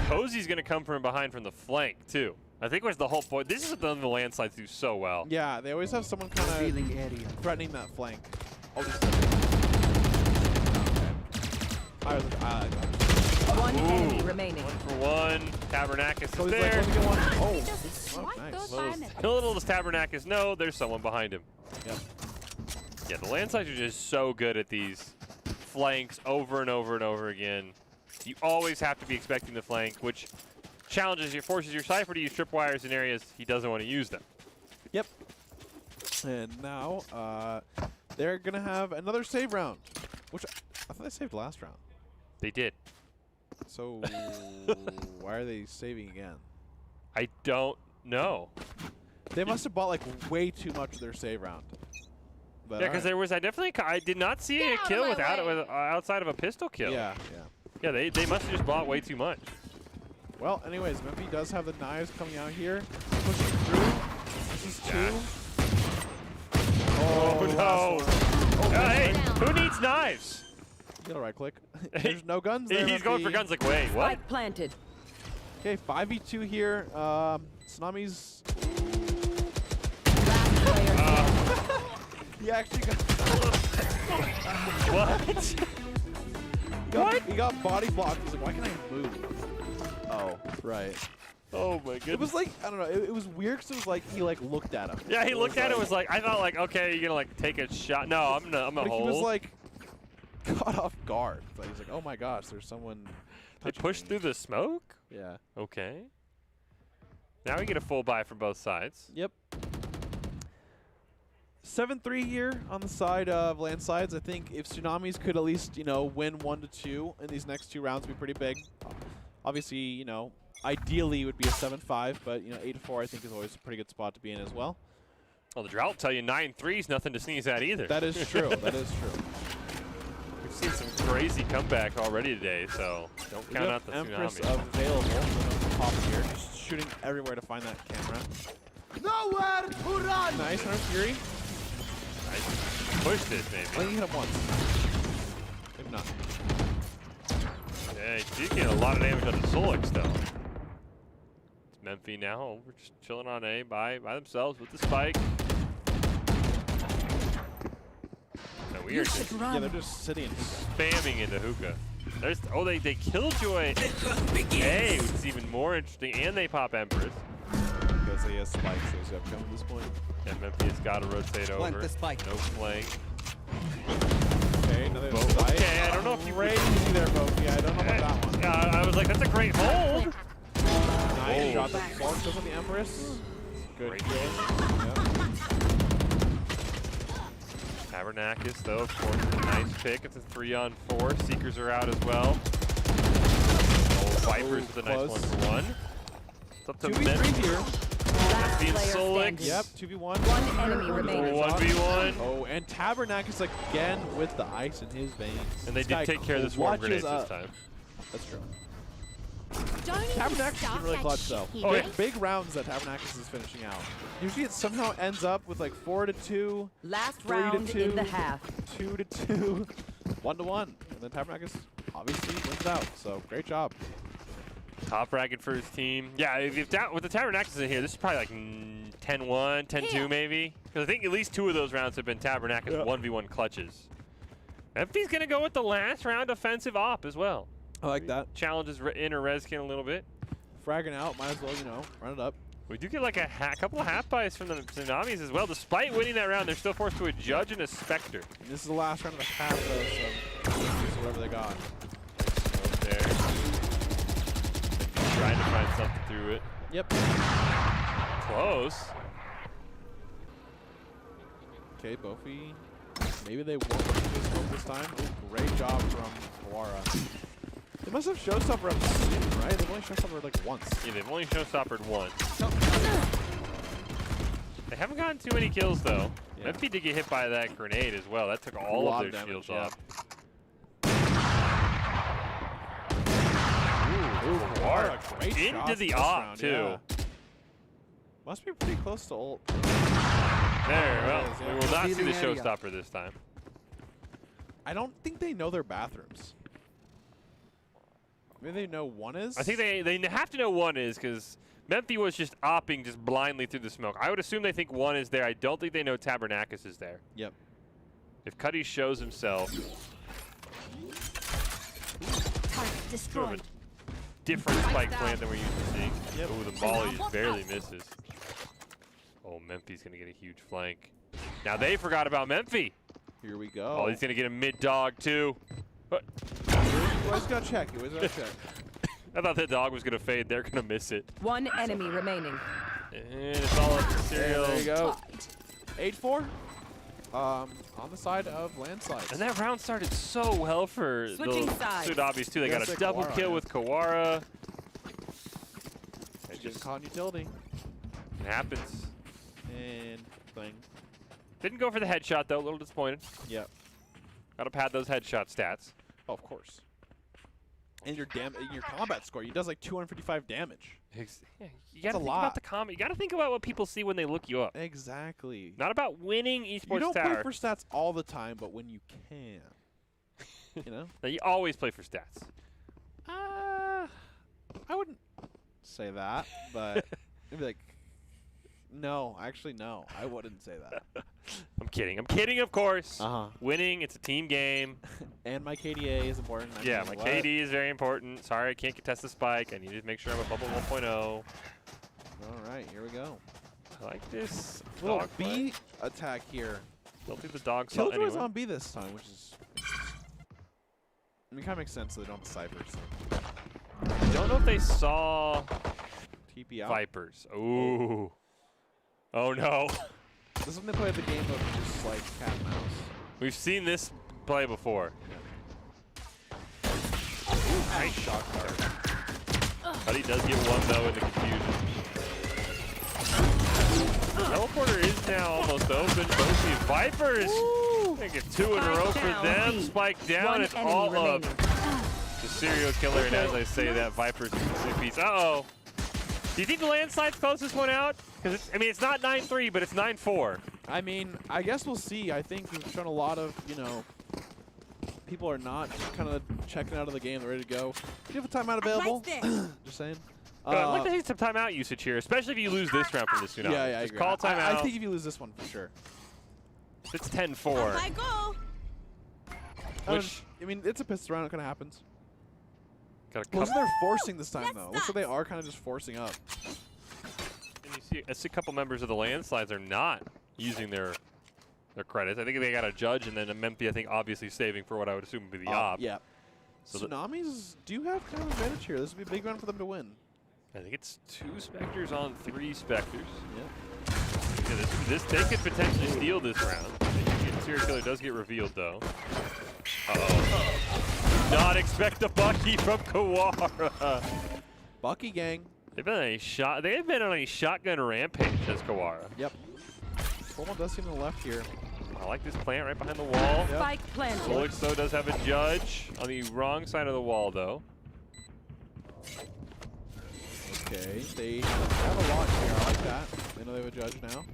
Cozy's going to come from behind from the flank, too. I think was the whole point. This is the landslides do so well. Yeah, they always have someone kind of Revealing area. threatening that flank. Oh, just One Ooh. enemy remaining. 1 for 1. Tabernacus So is he's like, there. let me get one. Oh, Just oh, swipe nice. those biometrics. Little does Tabernacus know there's someone behind him. Yep. Yeah, the landslides are just so good at these flanks over and over and over again. You always have to be expecting the flank, which forces your Cypher to use tripwires in areas he doesn't want to use them. Yep. And now they're going to have another save round, which I thought they saved last round. They did. So why are they saving again? I don't know. They must have bought like way too much of their save round. But Yeah, because there was I did not see a out of kill my without way. outside of a pistol kill. Yeah. Yeah, they must have just bought way too much. Well, anyways, Memphis does have the knives coming out here, pushing through. This is two. Oh, the no. last one. Hey, down. who needs knives? Get a right click. There's no guns there. He's going for Memphis. guns like, wait, what? Spike planted. Okay, 5v2 here. Tsunami's. Last player Uh, He actually got. what? He got body blocked. He's like, why can't I move? Oh, right. Oh my goodness. It was like, I don't know. It was weird because it was like he like looked at him. Yeah, he It looked was at it was like, I thought like, okay, you're gonna like take a shot. No, I'm gonna But hold. he was like caught off guard. Like, he's like, oh my gosh, there's someone. they touching pushed me. through the smoke? Yeah. Okay. Now we get a full buy from both sides. Yep. 7-3 here on the side of landslides. I think if Tsunamis could at least, win 1-2 in these next two rounds, would be pretty big. Obviously, ideally it would be a 7-5, but 8-4 I think is always a pretty good spot to be in as well. Well, the drought will tell you 9-3 is nothing to sneeze at either. That is true. That is true. We've seen some crazy comeback already today, so don't We count have out the Empress tsunami. available on top here, just shooting everywhere to find that camera. Nowhere to run! Nice, 100 Fury. Nice. Pushed it, I maybe. think he hit him once. Maybe not. Yeah, he did get a lot of damage on the Solix, though. It's Memphis now. We're just chilling on A by themselves with the spike. And we are just Yeah, they're just sitting in spamming into hookah. They Killjoy A, which is even more interesting, and they pop Empress. because he has spikes, so he's got to come at this point. And Memphis got to rotate Plant over. the spike. No flank. Okay, another Bo- spike. okay, I don't know if you would- Crazy there, Bofi. I don't know about that one. I was like, that's a great hold. Nice Oh. shot. That falls on the Empress. Good Great kill. game. Yep. Tabernacus, though, of course, is a nice pick. It's a 3-on-4. Seekers are out as well. Oh, Vipers with a nice close. 1-for-1. It's up to 2v3 here. Last being player Solix. standing. Yep, 2v1. One enemy remaining. 1v1. Oh, and Tabernacus again with the ice in his veins. And they This guy did take care of the swarm clutches grenades up. this time. That's true. Don't even Tabernacus has start been really that clutch, shit though. here. Oh, yeah. Big rounds that Tabernacus is finishing out. Usually it somehow ends up with like 4-2, Last 3-2, round in the half. 2-2, 1-1. And then Tabernacus obviously wins out. So great job. Top bracket for his team. Yeah, if with the Tabernacus in here, this is probably like 10-1, 10-2 Yeah. maybe. Because I think at least 2 of those rounds have been Tabernacus Yeah. 1v1 clutches. Empty's going to go with the last round offensive op as well. I like that. Challenges inner Reskin a little bit. Fragging out, might as well, run it up. We do get like a couple of half buys from the Tsunamis as well. Despite winning that round, they're still forced to a Judge and a Spectre. And this is the last round of the half, though, so use whatever they got. There. trying to find something through it. Yep. Close. Okay, Bofi. Maybe they won't use this one this time. Ooh, great job from Kawara. They must have showstopper up soon, right? They've only showstoppered like once. Yeah, they've only showstoppered once. They haven't gotten too many kills though. Yeah. MP did get hit by that grenade as well. That took all of their damage, shields yeah. off. Ooh, Kawara, great Into shots the this op round, too. yeah. Must be pretty close to ult. There, well, is, yeah. we will not see the Revealing area. showstopper this time. I don't think they know their bathrooms. Maybe they know one is? I think they have to know one is because Memphi was just opping just blindly through the smoke. I would assume they think one is there. I don't think they know Tabernacus is there. Yep. If Cuddy shows himself, Target destroyed. different spike plan than we're used to seeing. Yep. Ooh, the molly just barely misses. Oh, Memphi's going to get a huge flank. Now they forgot about Memphi. Here we go. Oh, he's going to get a mid-dog, too. But You always gotta check. You always gotta check. I thought that dog was going to fade. They're going to miss it. One enemy remaining. And it's all up to Serial. There you go. 8-4. On the side of landslides. And that round started so well for the Switching sides. Tsunabis, too. They Yeah, got a it's like double Kawara, kill yeah. with Kawara. It Just just caught in utility. happens. And thing. Didn't go for the headshot, though. A little disappointed. Yep. Got to pad those headshot stats. Oh, of course. And your your combat score, he does like 255 damage. Yeah, you got to That's a think lot. about the comment. You got to think about what people see when they look you up. Exactly. Not about winning You Esports don't Tower. play for stats all the time, but when you can, you know. Now, you always play for stats. I wouldn't say that, but maybe like. No, actually, no. I wouldn't say that. I'm kidding. I'm kidding, of course. Uh-huh. Winning, it's a team game. And my KDA is important. I Yeah, mean, my what? KD is very important. Sorry, I can't contest the spike. I need to make sure I'm a bubble 1.0. All right, here we go. I like this Little dog play. B attack here. Don't think the dog saw Killjoy's anyone. on B this time, which is. I mean, kind of makes sense that they don't have ciphers. I don't know if they saw TP out. Vipers. Ooh. Oh, no. This is when they play the game of just like cat and mouse. We've seen this play before. Nice shot card. But he does get one, though, in the confusion. Teleporter is now almost open. Both these Vipers. I think it's 2 in a row for Spike down, them. B. Spike down. One It's enemy all remaining. up. The serial killer, and as I say that, Vipers in piece. Uh-oh. Do you think the landslide's close this one out? Because I mean, it's not 9-3, but it's 9-4. I mean, I guess we'll see. I think we've shown a lot of, people are not kind of checking out of the game. They're ready to go. Do you have a timeout available? Just saying. I'd like to see some timeout usage here, especially if you lose this round from the Tsunami. Yeah, I Just agree. call timeout. I think if you lose this one, for sure. It's 10-4. I go. Which I mean, it's a pistol round. It kind of happens. got a Well, couple. they're forcing this time, That's though. Looks like they are kind of just forcing up. And I see a couple members of the landslides are not using their credits. I think they got a judge and then a Memphi, I think, obviously saving for what I would assume would be the op. Yeah. So the- Tsunamis do have kind of advantage here. This would be a big round for them to win. I think it's 2 Spectres on 3 Spectres. Yeah. Yeah, this they could potentially steal this round. The serial killer does get revealed, though. Uh-oh. Not expect a Bucky from Kawara. Bucky gang. They've been on a shotgun rampage as Kawara. Yep. Someone does seem to the left here. I like this plant right behind the wall. Yep. Spike planted. Solix, though, does have a judge on the wrong side of the wall, though. Okay, they have a launch here. I like that. They know they have a judge now.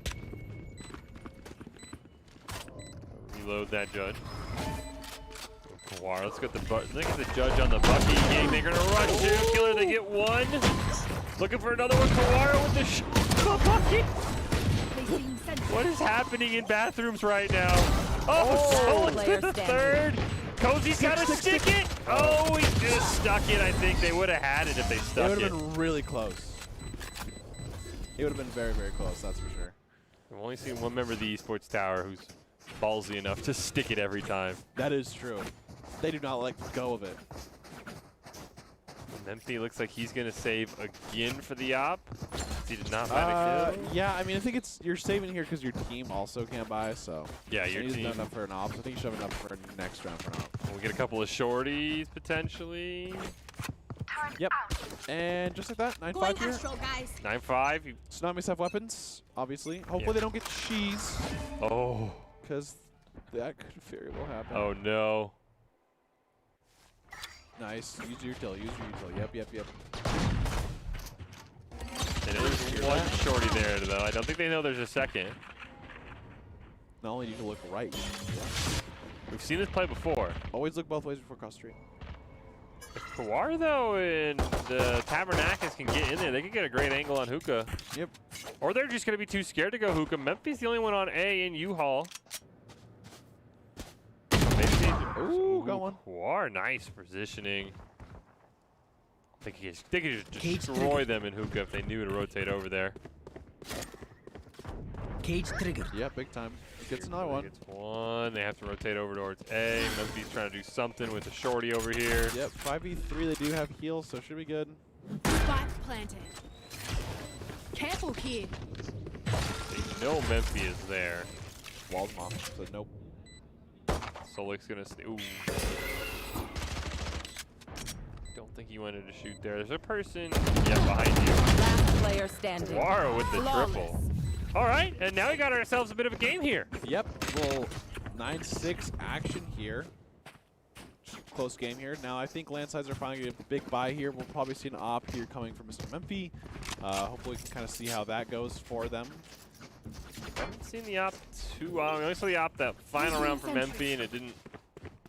Reload that judge. Kawara, let's get the judge on the Bucky gang. They're gonna rush serial killer. They get one. Looking for another one. Kawara with the shot. Bucky. Placing sentry. What is happening in bathrooms right now? Oh, Solix player with the standing. third. Cozy's gotta stick it. Oh, he just stuck it. I think they would have had it if they It stuck would it. have been really close. It would have been very, very close, that's for sure. I've only seen one member of the Esports Tower who's ballsy enough to stick it every time. That is true. They do not let go of it. Memphi looks like he's going to save again for the op. He did not find a kill. Yeah, I mean, I think you're saving here because your team also can't buy, so. Yeah, So your he's team. done enough for an op. So I think he's shoving up for next round for an op. We'll get a couple of shorties potentially. Yep. And just like that, 9-5 Going here. astral, guys. 9-5. Tsunamis have weapons, obviously. Hopefully they don't get cheese, Oh. because that could very well happen. Oh no. Nice. Use your util. Use your util. Yep. And there's one shorty there though. I don't think they know there's a second. Not only need to look right. We've seen this play before. Always look both ways before cross street. If Kawar though and the Tabernacles can get in there, they could get a great angle on Hookah. Yep. Or they're just gonna be too scared to go Hookah. Memphi's the only one on A in U-Haul. Ooh, got one. Kawar, nice positioning. They could just Cage destroy them in Hookah if they knew to rotate over there. Cage triggered. Yeah, big time. Gets another one. Gets one. They have to rotate over towards A. Memphi's trying to do something with the shorty over here. Yep, 5v3. They do have heals, so should be good. Spike planted. Careful here. They know Memphi is there. Walls off, so nope. Solik's gonna stay. Ooh. Don't think he wanted to shoot there. There's a person. Yeah, behind you. Last player standing. Wara with the Flawless. triple. All right, and now we got ourselves a bit of a game here. Yep, little 9-6 action here. Close game here. Now I think Landsides are finally getting a big buy here. We'll probably see an op here coming from Mr. Memphi. Hopefully we can kind of see how that goes for them. Haven't seen the op too. We only saw the op that final round from Memphi, and it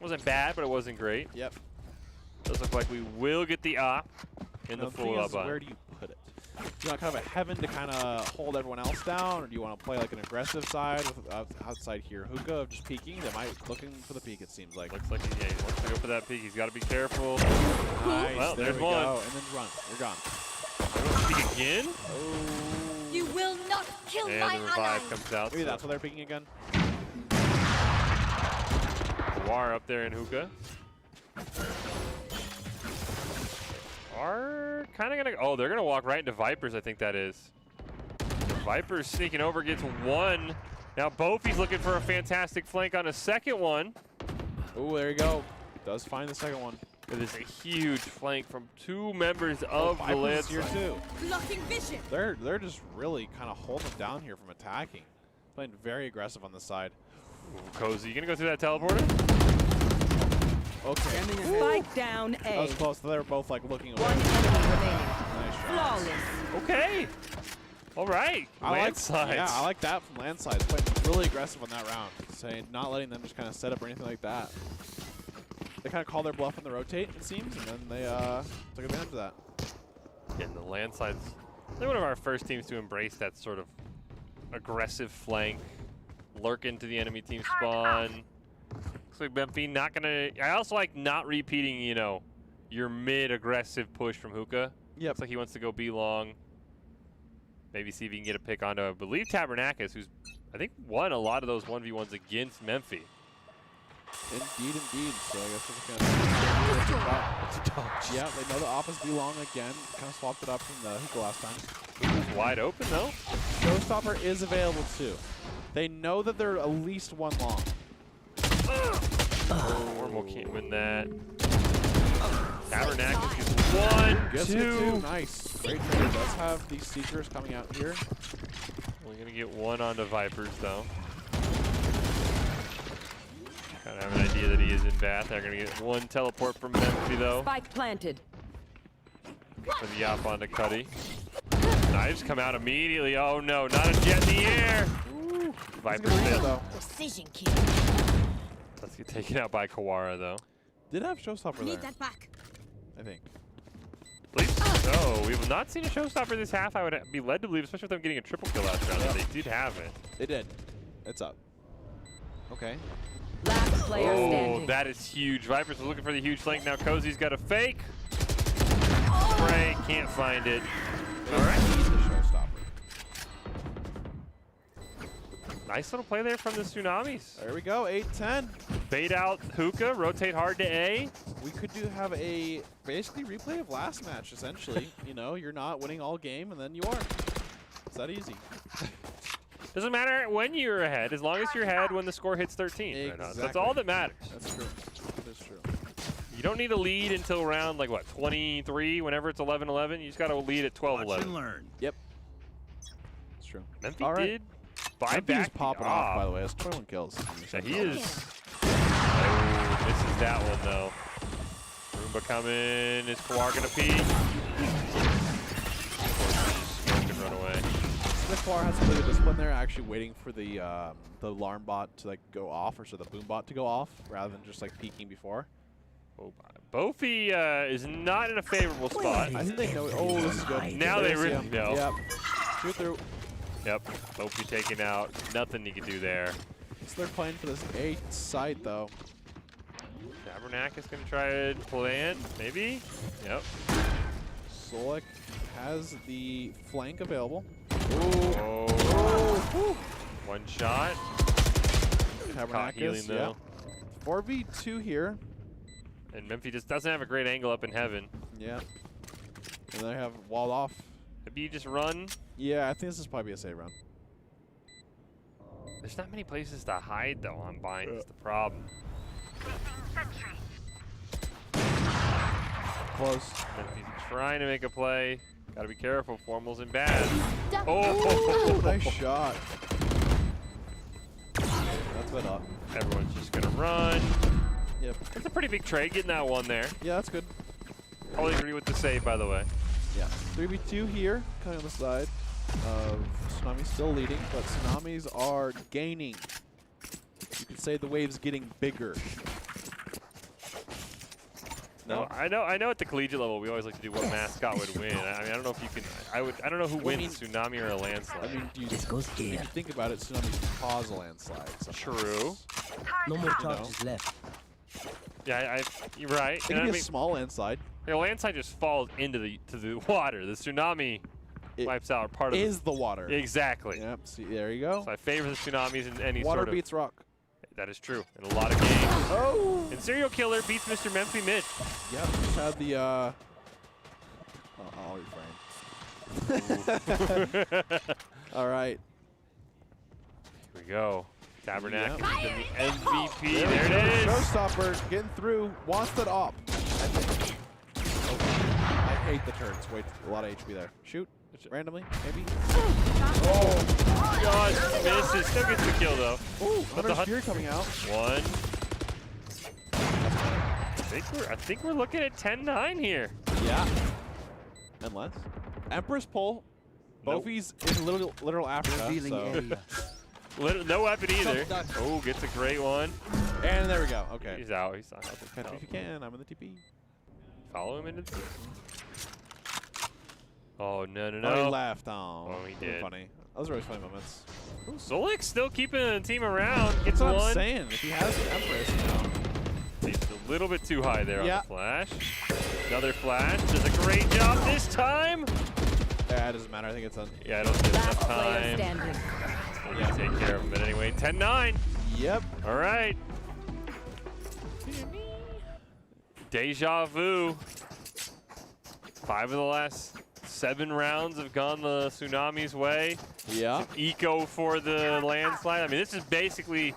wasn't bad, but it wasn't great. Yep. Does look like we will get the op in Now the thing full is, up on. where do you put it? Do you want kind of a heaven to kind of hold everyone else down, or do you want to play like an aggressive side with outside here? Hookah of just peeking. They might looking for the peek. It seems like. Looks like he wants to go for that peek. He's got to be careful. Nice. Well, there there's we one. go. And then run. You're gone. Peek again. You will not kill And my the revive ally. comes out. Maybe so that's why they're peeking again. War up there in Hookah. Are kind of gonna. Oh, they're gonna walk right into Vipers. I think that is. Vipers sneaking over, gets one. Now Bofi's looking for a fantastic flank on a second one. Oh, there you go. Does find the second one. It is a huge flank from two members of the Vipers Lance. here too. Blocking vision. They're just really kind of holding down here from attacking. Playing very aggressive on the side. Ooh, Cozy, you gonna go through that teleporter? Okay. Spike down That A. was close. They were both like looking away. One enemy remaining. Nice shot. Flawless. Okay. All right. Landsides. Yeah, I like that from Landsides. Playing really aggressive on that round. Saying not letting them just kind of set up or anything like that. They kind of call their bluff in the rotate, it seems, and then they took advantage of that. And the Landsides, they're one of our first teams to embrace that sort of aggressive flank, lurk into the enemy team spawn. Looks like Memphi not gonna. I also like not repeating, you know, your mid-aggressive push from Hookah. Yep. Looks like he wants to go B long. Maybe see if he can get a pick onto, I believe, Tabernacles, who's, I think, won a lot of those 1v1s against Memphi. Indeed. So I guess we're just gonna. Yeah, they know the op is B long again. Kind of swapped it up from the Hookah last time. Hookah's wide open though. Showstopper is available too. They know that they're at least one long. Normal can't win that. Tabernacles gets one, Gets it two. too. Nice. Great trade. Does have these Seekers coming out here. We're gonna get one onto Vipers though. Kind of have an idea that he is in Bath. They're gonna get one teleport from Memphi though. Spike planted. For the op onto Cuddy. Knives come out immediately. Oh no, not a jet in the air. Ooh. Vipers fail. Though. Precision kill. Let's get taken out by Kawara though. Did have Showstopper Need there, that back. I think. At least so. We've not seen a showstopper this half. I would be led to believe, especially with them getting a triple kill last round. They did have it. They did. It's up. Okay. Last player Oh, standing. that is huge. Vipers was looking for the huge flank. Now Cozy's got a fake. Spray, can't find it. All right. Need the Showstopper. Nice little play there from the Tsunamis. There we go. 8-10. Bait out Hookah, rotate hard to A. we could have a basically replay of last match, essentially. You know, you're not winning all game, and then you are. It's that easy. Doesn't matter when you're ahead, as long as you're ahead when the score hits 13. Exactly. That's all that matters. That's true. That is true. You don't need a lead until round, like, what, 23, whenever it's 11-11. You just got to lead at 12-11. learn. Yep. It's true. Memphis All right. did buy Memphis back is popping off, by the way. That's 21 kills. Yeah, he is. Oh, misses that one, though. Roomba coming. Is Kawar going to peek? Smoke and run away. Kawar has a bit of discipline there, actually waiting for the alarm bot to like go off, or so the boom bot to go off, rather than just like peeking before. Oh, Bofi is not in a favorable spot. I think they know. Oh, this is good. Now they really know. Yep. Shoot through. Yep. Bofi taken out. Nothing you can do there. So they're playing for this 8th site, though. Tabernac is going to try to plan, maybe? Yep. Solik has the flank available. Oh. One shot. Caught healing, Tabernacus, though. yeah. 4v2 here. And Memphis just doesn't have a great angle up in heaven. Yeah. And they have walled off. Maybe you just run. Yeah, I think this is probably a save run. There's not many places to hide, though, on Bind. That's the problem. Close. Memphis trying to make a play. Got to be careful. Formal's in bad. Oh, nice shot. That's what up. Everyone's just going to run. Yep. It's a pretty big trade getting that one there. Yeah, that's good. Totally agree with the save, by the way. Yeah. 3v2 here, coming on the side of Tsunami still leading, but Tsunamis are gaining. You could say the wave's getting bigger. No, I know at the collegiate level we always like to do what mascot would win. I mean, I don't know if you can I don't know who wins, Tsunami or a landslide. I mean, if you think about it, Tsunami can cause a landslide. True. No more charges left. Yeah, you're right. It can be a small landslide. The landslide just falls into the water. The Tsunami wipes out part of the water. Exactly. Yep. See, there you go. So I favor the Tsunamis in any Water sort of. beats rock. That is true in a lot of games. Oh. And Serial Killer beats Mr. Memphis mid. Yep. Just had the. I'll refrain. All right. Here we go. Tabernacle Yep. is the MVP. There it is. Showstopper getting through. Wants that op. I hate the turns. Wait, a lot of HP there. Shoot. Randomly, maybe. Oh, God, misses. Still gets the kill, though. Ooh, But the Hunter's Spear coming out. One. I think we're looking at 10-9 here. Yeah. Unless. Empress pull. Nope. Bofi's in literal Africa. Revealing So. area. No weapon either. Oh, gets a great one. And there we go. Okay. He's out. He's not. Catch me if you can. I'm in the TP. Follow him into the. Oh, no. Oh, he left. Oh, he did. Funny. Those are always funny moments. Solik still keeping the team around. Gets That's what one. I'm saying. If he has the Empress, you know. He's a little bit too high there Yeah. on the flash. Another flash. Does a great job this time. Yeah, it doesn't matter. I think it's done. Yeah, I don't get Last enough player time. standing. Yeah, take care of him. But anyway, 10-9. Yep. All right. Deja vu. 5 of the last 7 rounds have gone the Tsunami's way. Yeah. Eco for the landslide. I mean, this is basically,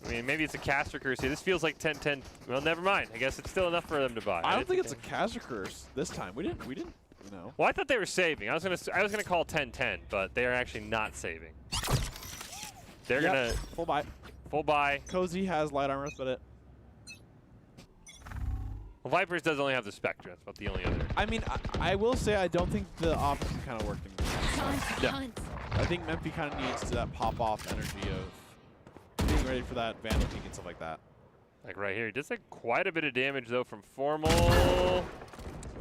maybe it's a caster curse here. This feels like 10-10. Well, never mind. I guess it's still enough for them to buy. I don't think it's a caster curse this time. We didn't, you know. Well, I thought they were saving. I was gonna call 10-10, but they are actually not saving. They're gonna full buy. full buy. Cozy has light armor, but it. Well, Vipers does only have the Spectre. That's about the only other. I mean, I will say I don't think the opposite kind of working. Time to Yeah. hunt. I think Memphis kind of needs that pop-off energy of being ready for that Vandal peek and stuff like that. Like right here, he does like quite a bit of damage though from Formal.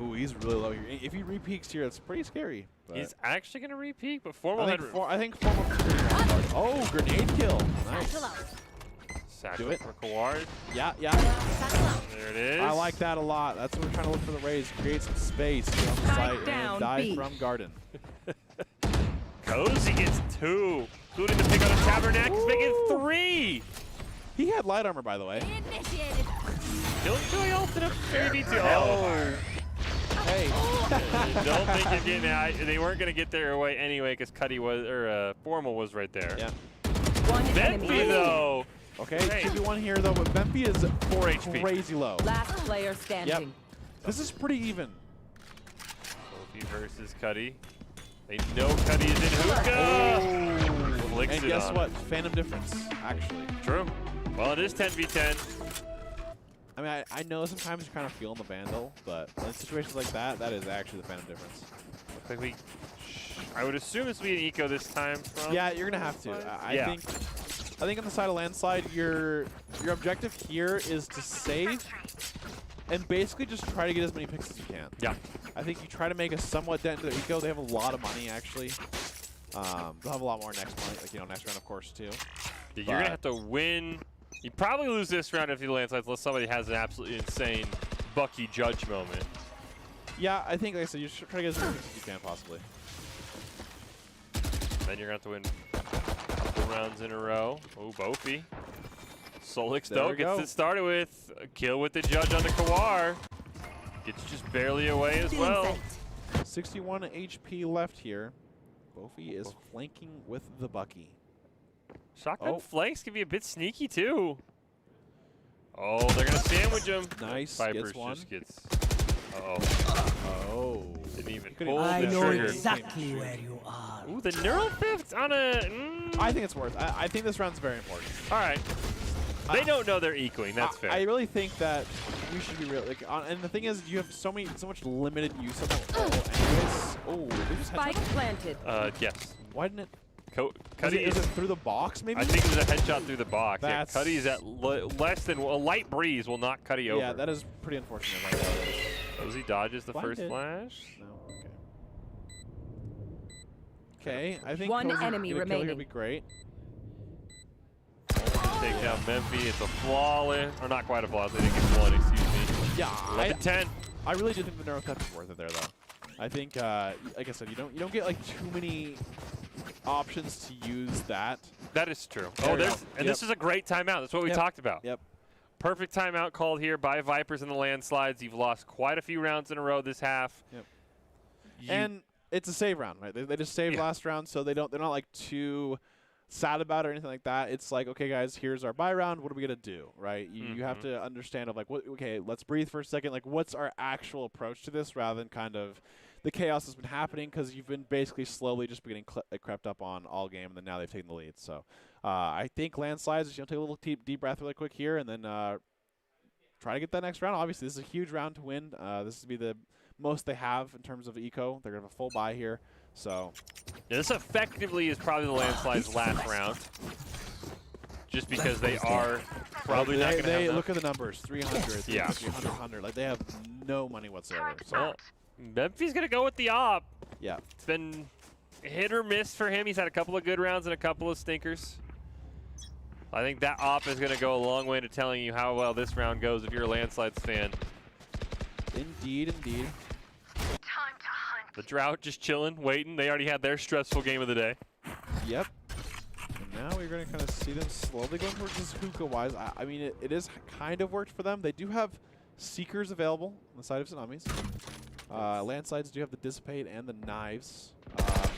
Ooh, he's really low here. If he re-peeks here, it's pretty scary. but He's actually gonna re-peak, but Formal I had think, I think Formal can pretty hard. Oh, grenade kill. Nice. Satchel out. sack Do it. for Kawar. Yeah, yeah. Satchel out. There it is. I like that a lot. That's what we're trying to look for the raise. Create some space here on the site down, and die B. from Garden. Cozy gets 2, including the pick on the Tabernacle, making 3. He had light armor, by the way. Initiated. Killing all it a 3v2? Oh. Hey. Don't think you're getting out. They weren't going to get their way anyway because Cuddy was, or Formal was right there. Yeah. One enemy Bempy, remaining. Okay, Hey. 2v1 here though, but Bempy is 4 HP. crazy low. Last player standing. This is pretty even. Kofi versus Cuddy. They know Cuddy is in hookah. Flicks And it guess on. what? Phantom difference, actually. True. Well, it is 10v10. I mean, I know sometimes you're kind of feeling the Vandal, but in situations like that, that is actually the Phantom difference. Looks like I would assume this will be an eco this time. From Yeah, you're gonna have to. Yeah. I think on the side of Landslide, your objective here is to save and basically just try to get as many picks as you can. Yeah. I think you try to make a somewhat dent into the eco. They have a lot of money actually. They'll have a lot more next month, like next round of course too. You're gonna have to win. You probably lose this round if you landslides unless somebody has an absolutely insane Bucky Judge moment. Yeah, I think like I said, you should try to get as many picks as you can possibly. Then you're gonna have to win a couple rounds in a row. Oh, Bofi. Solix though gets it started with a kill with the Judge on the Kawar. Gets just barely away as well. 61 HP left here. Bofi is flanking with the Bucky. Shotgun flanks can be a bit sneaky too. Oh, they're gonna sandwich him. Nice, Vipers gets one. just gets. Uh-oh. Oh. Didn't even Couldn't pull I the know trigger. exactly where you are. Ooh, the neural theft on a. I think it's worth. I think this round's very important. All right. They don't know they're equaling. That's fair. I really think that we should be real. Like, and the thing is, you have so much limited use of it. Anyways, they just Spike headshot? planted. Yes. Why didn't it? Cuddy Is it through the box? Maybe. I think it was a headshot through the box. Yeah, That's- Cuddy's at less than a light breeze will knock Cuddy over. Yeah, that is pretty unfortunate. Like that. Rosie dodges the first Blinded. flash. No. Okay. I think One Cozy enemy get a kill here remaining. would be great. Take down Memphis. It's a flawless, or not quite a flawless. They didn't get one. Excuse me. Yeah. 11-10. I really do think the neuro theft is worth it there, though. I think, like I said, you don't get like too many options to use that. That is true. There we go. This is a great timeout. That's what we talked about. Yep. Perfect timeout called here by Vipers in the landslides. You've lost quite a few rounds in a row this half. Yep. And it's a save round, right? They just saved last round, so they're not like too sad about it or anything like that. It's like, okay, guys, here's our bye round. What are we gonna do, right? You have to understand of like, okay, let's breathe for a second. Like, what's our actual approach to this, rather than kind of the chaos that's been happening, because you've been basically slowly just getting crept up on all game, and then now they've taken the lead. So I think landslides, take a little deep breath really quick here, and then try to get that next round. Obviously, this is a huge round to win. This would be the most they have in terms of eco. They're gonna have a full buy here. So this effectively is probably the landslide's last round, just because they are probably not going to have look at the numbers, 300, Yeah. 300, 100. Like, they have no money whatsoever. So Well, Memphis going to go with the op. yeah, It's been hit or miss for him. He's had a couple of good rounds and a couple of stinkers. I think that op is going to go a long way to telling you how well this round goes if you're a landslides fan. indeed. The Drought just chilling, waiting. They already had their stressful game of the day. Yep. And now we're going to kind of see them slowly going towards this hookah-wise. I mean, it is kind of worked for them. They do have Seekers available on the side of Tsunamis. Landslides do have the Dissipate and the Knives.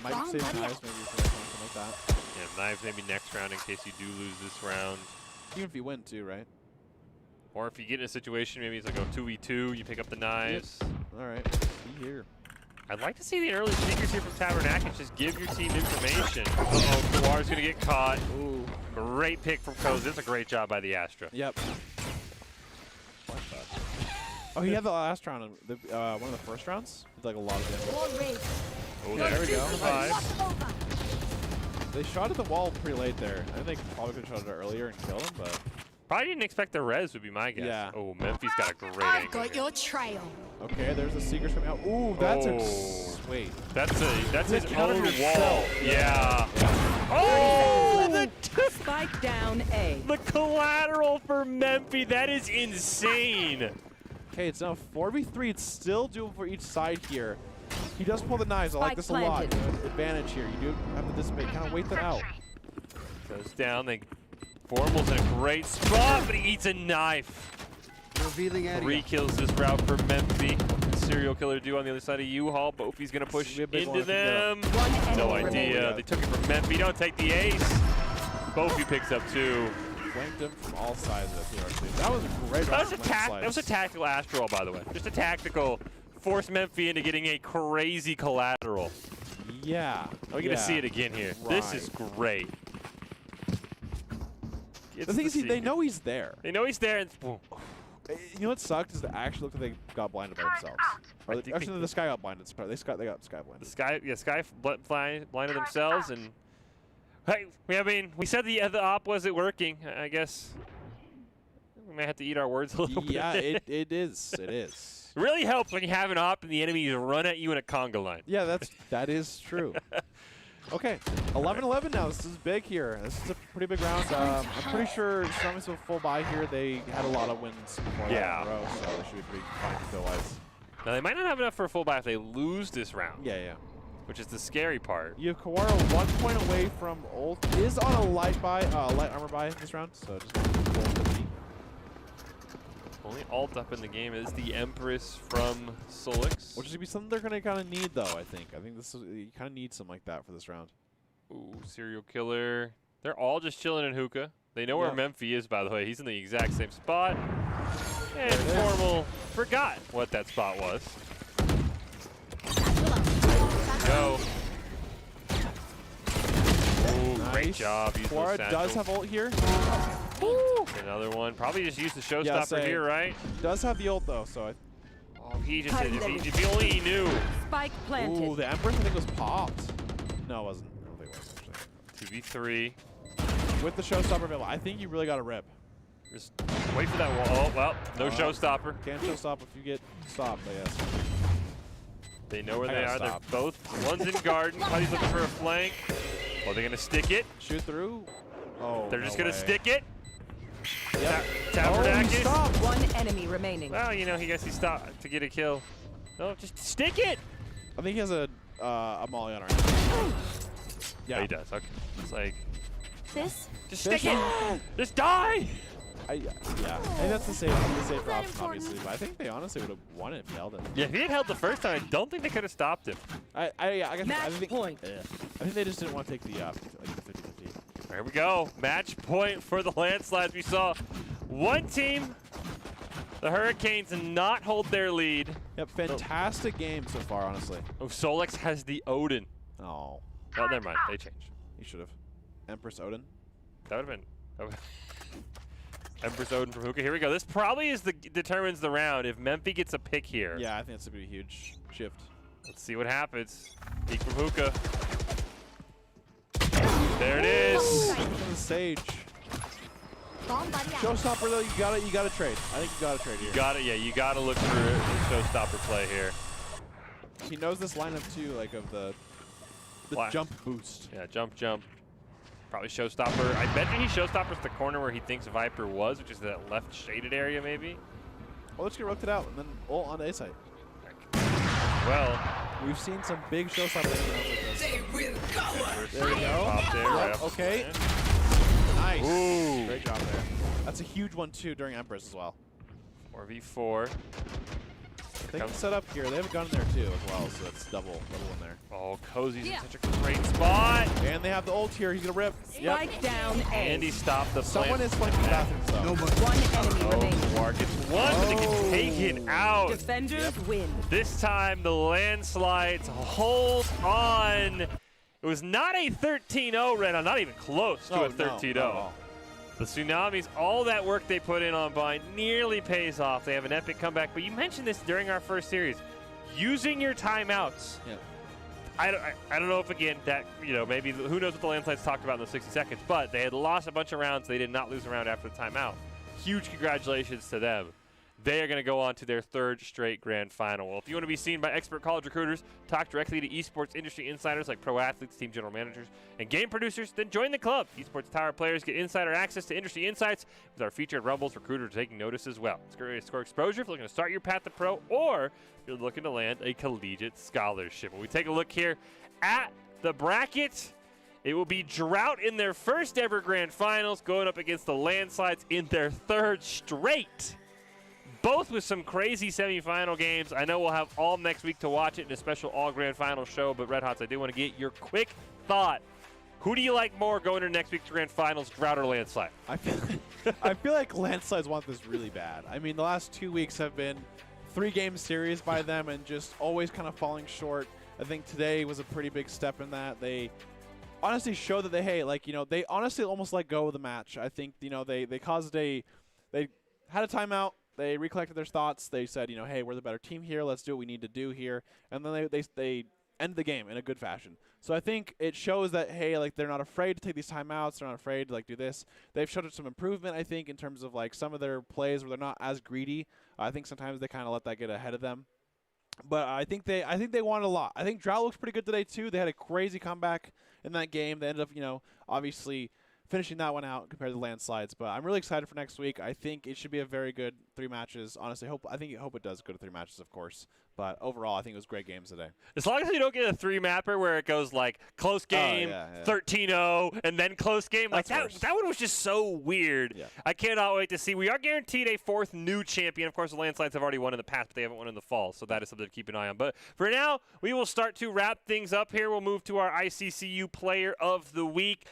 Might say Knives maybe for something like that. Yeah, Knives maybe next round in case you do lose this round. Even if you win, too, right? Or if you get in a situation, maybe it's like a 2v2, you pick up the Knives. All right. Let's see here. I'd like to see the early sneakers here from Tabernacle. Just give your team information. Uh-oh, Kawar's going to get caught. Ooh. Great pick from Koz. That's a great job by the Astra. Yep. Oh, he had the last round, one of the first rounds. With like a lot of damage. Oh, there we go. Nice. They shot at the wall pretty late there. I think they probably could have shot it earlier and killed him, but Probably didn't expect the res would be my guess. Yeah. Oh, Memphis got a great I've angle. got here. your trail. okay. There's the Seekers coming out. Ooh, that's Oh. wait. That's his counter own wall. himself. Yeah. Oh, the Spike down A. the collateral for Memphis. That is insane. Okay, it's now 4v3. It's still doable for each side here. He does pull the knives. I like Spike this a lot. planted. Advantage here. You do have to dissipate. Kind of wait that out. Goes down. Formal's in a great spot, but he eats a knife. Revealing area. 3 kills this round for Memphis. Serial killer duo on the other side of U-Haul. Bofi's going to push This will be a big one into if you them. One enemy No remaining. idea. They took it from Memphis. Don't take the ace. Bofi picks up 2. Flanked him from all sides of the PRC. That was a great That round. was a tactical astral, by the way. Just a tactical. Force Memphis into getting a crazy collateral. Yeah. We're going to see it again here. This is great. The thing is, they know he's there. They know he's there. And You know what sucked is they actually looked like they got blinded by themselves. Or actually, the Sky got blinded. They got Sky blinded. the Sky blinded themselves, and hey, I mean, we said the op wasn't working. I guess we may have to eat our words a little bit. Yeah, it is. It is. It really helps when you have an op and the enemy run at you in a conga line. Yeah, that is true. Okay, 11-11 now. This is big here. This is a pretty big round. I'm pretty sure Tsunamis with full buy here. They had a lot of wins before that in a row, so they should be pretty fine kill-wise. Now they might not have enough for a full buy if they lose this round. Yeah. Which is the scary part. You have Kawara 1 point away from ult. Is on a light armor buy this round, so just full 50. Only ult up in the game is the Empress from Solix. Which is gonna be something they're gonna kind of need, though. I think this is, you kind of need something like that for this round. Ooh, serial killer. They're all just chilling in hookah. They know where Memphis is, by the way. He's in the exact same spot. And Formal forgot what that spot was. Go. Ooh, great job. Kawara does have ult here. Another one. Probably just used the showstopper here, right? Does have the ult, though, so he just did. If he only he knew. Spike planted. Ooh, the Empress, I think, was popped. No, it wasn't. I don't think it was, actually. 2v3. With the showstopper available, I think you really got to rip. Just wait for that wall. Oh, well, no showstopper. Can't showstop if you get stopped, I guess. They know where they are. They're both. One's in garden. Buddy's looking for a flank. Oh, they're going to stick it. Shoot through. Oh, they're just going to stick it. Yep. Tabernakis. One enemy remaining. Well, you know, he stopped to get a kill. No, just stick it. I think he has a molly on our end. Yeah, oh, he does. Okay. It's like, This? just stick it. Just die. Yeah. I think that's the safe option, obviously. But I think they honestly would have won it if he held it. Yeah, if he had held the first time, I don't think they could have stopped him. I guess Match think, point. I think they just didn't want to take the 50-50. There we go. Match point for the landslides. We saw one team, the Hurricanes, not hold their lead. Yep, fantastic game so far, honestly. Oh, Solix has the Odin. Oh. Oh, never mind. They changed. He should have. Empress Odin. That would have been. Empress Odin from hookah. Here we go. This probably determines the round. If Memphis gets a pick here. Yeah, I think it's going to be a huge shift. Let's see what happens. Peek from hookah. There it is. Sage. Showstopper though, you gotta trade. I think you gotta trade here. You got it. Yeah, you got to look for a showstopper play here. He knows this lineup too, like of the jump boost. Yeah, jump. Probably showstopper. I bet he showstoppers the corner where he thinks Viper was, which is that left shaded area maybe. Well, let's get rooked out and then ult on A site. Well, we've seen some big showstopper rounds like this. They will cover. There we go. Pop there, right okay. Yeah. Nice. Ooh. Great job there. That's a huge one too during Empress as well. 4v4. They can set up here. They have a gun in there too as well, so that's double in there. Oh, Cozy's in such a great spot. And they have the ult here. He's gonna rip. Spike down A. And he stopped the Someone is flanking the bathrooms though. One enemy remaining. War gets one, but they get taken out. Defenders win. This time the landslides hold on. It was not a 13-0 Ren, not even close to a 13-0. The Tsunamis, all that work they put in on Bind nearly pays off. They have an epic comeback, but you mentioned this during our first series. Using your timeouts. Yeah. I don't know if, again, that, you know, maybe, who knows what the landslides talked about in those 60 seconds, but they had lost a bunch of rounds. They did not lose a round after the timeout. Huge congratulations to them. They are going to go on to their third straight grand final. Well, if you want to be seen by expert college recruiters, talk directly to esports industry insiders like pro athletes, team general managers, and game producers, then join the club. Esports Tower players get insider access to industry insights with our featured Rumbles recruiter taking notice as well. It's great to score exposure if you're looking to start your path to pro, or if you're looking to land a collegiate scholarship. When we take a look here at the bracket, it will be Drought in their first ever grand finals going up against the Landslides in their third straight both with some crazy semifinal games. I know we'll have all next week to watch it in a special all grand final show, but Red Hots, I do want to get your quick thought. Who do you like more going into next week's grand finals, Drought or Landslide? I feel like Landslides want this really bad. I mean, the last 2 weeks have been 3-game series by them and just always kind of falling short. I think today was a pretty big step in that. They honestly showed that they honestly almost let go of the match. I think, they had a timeout. They recollected their thoughts. They said, hey, we're the better team here. Let's do what we need to do here. And then they end the game in a good fashion. So I think it shows that, hey, they're not afraid to take these timeouts. They're not afraid to do this. They've showed some improvement, I think, in terms of some of their plays where they're not as greedy. I think sometimes they kind of let that get ahead of them. But I think they won a lot. I think Drought looks pretty good today too. They had a crazy comeback in that game. They ended up, obviously finishing that one out compared to the Landslides. But I'm really excited for next week. I think it should be a very good 3 matches. Honestly, hope it does go to 3 matches, of course. But overall, I think it was great games today. As long as you don't get a 3-mapper where it goes close game, 13-0, and then close game. That one was just so weird. Yeah. I cannot wait to see. We are guaranteed a 4th new champion. Of course, the Landslides have already won in the past, but they haven't won in the fall. So that is something to keep an eye on. But for now, we will start to wrap things up here. We'll move to our ICCU Player of the Week.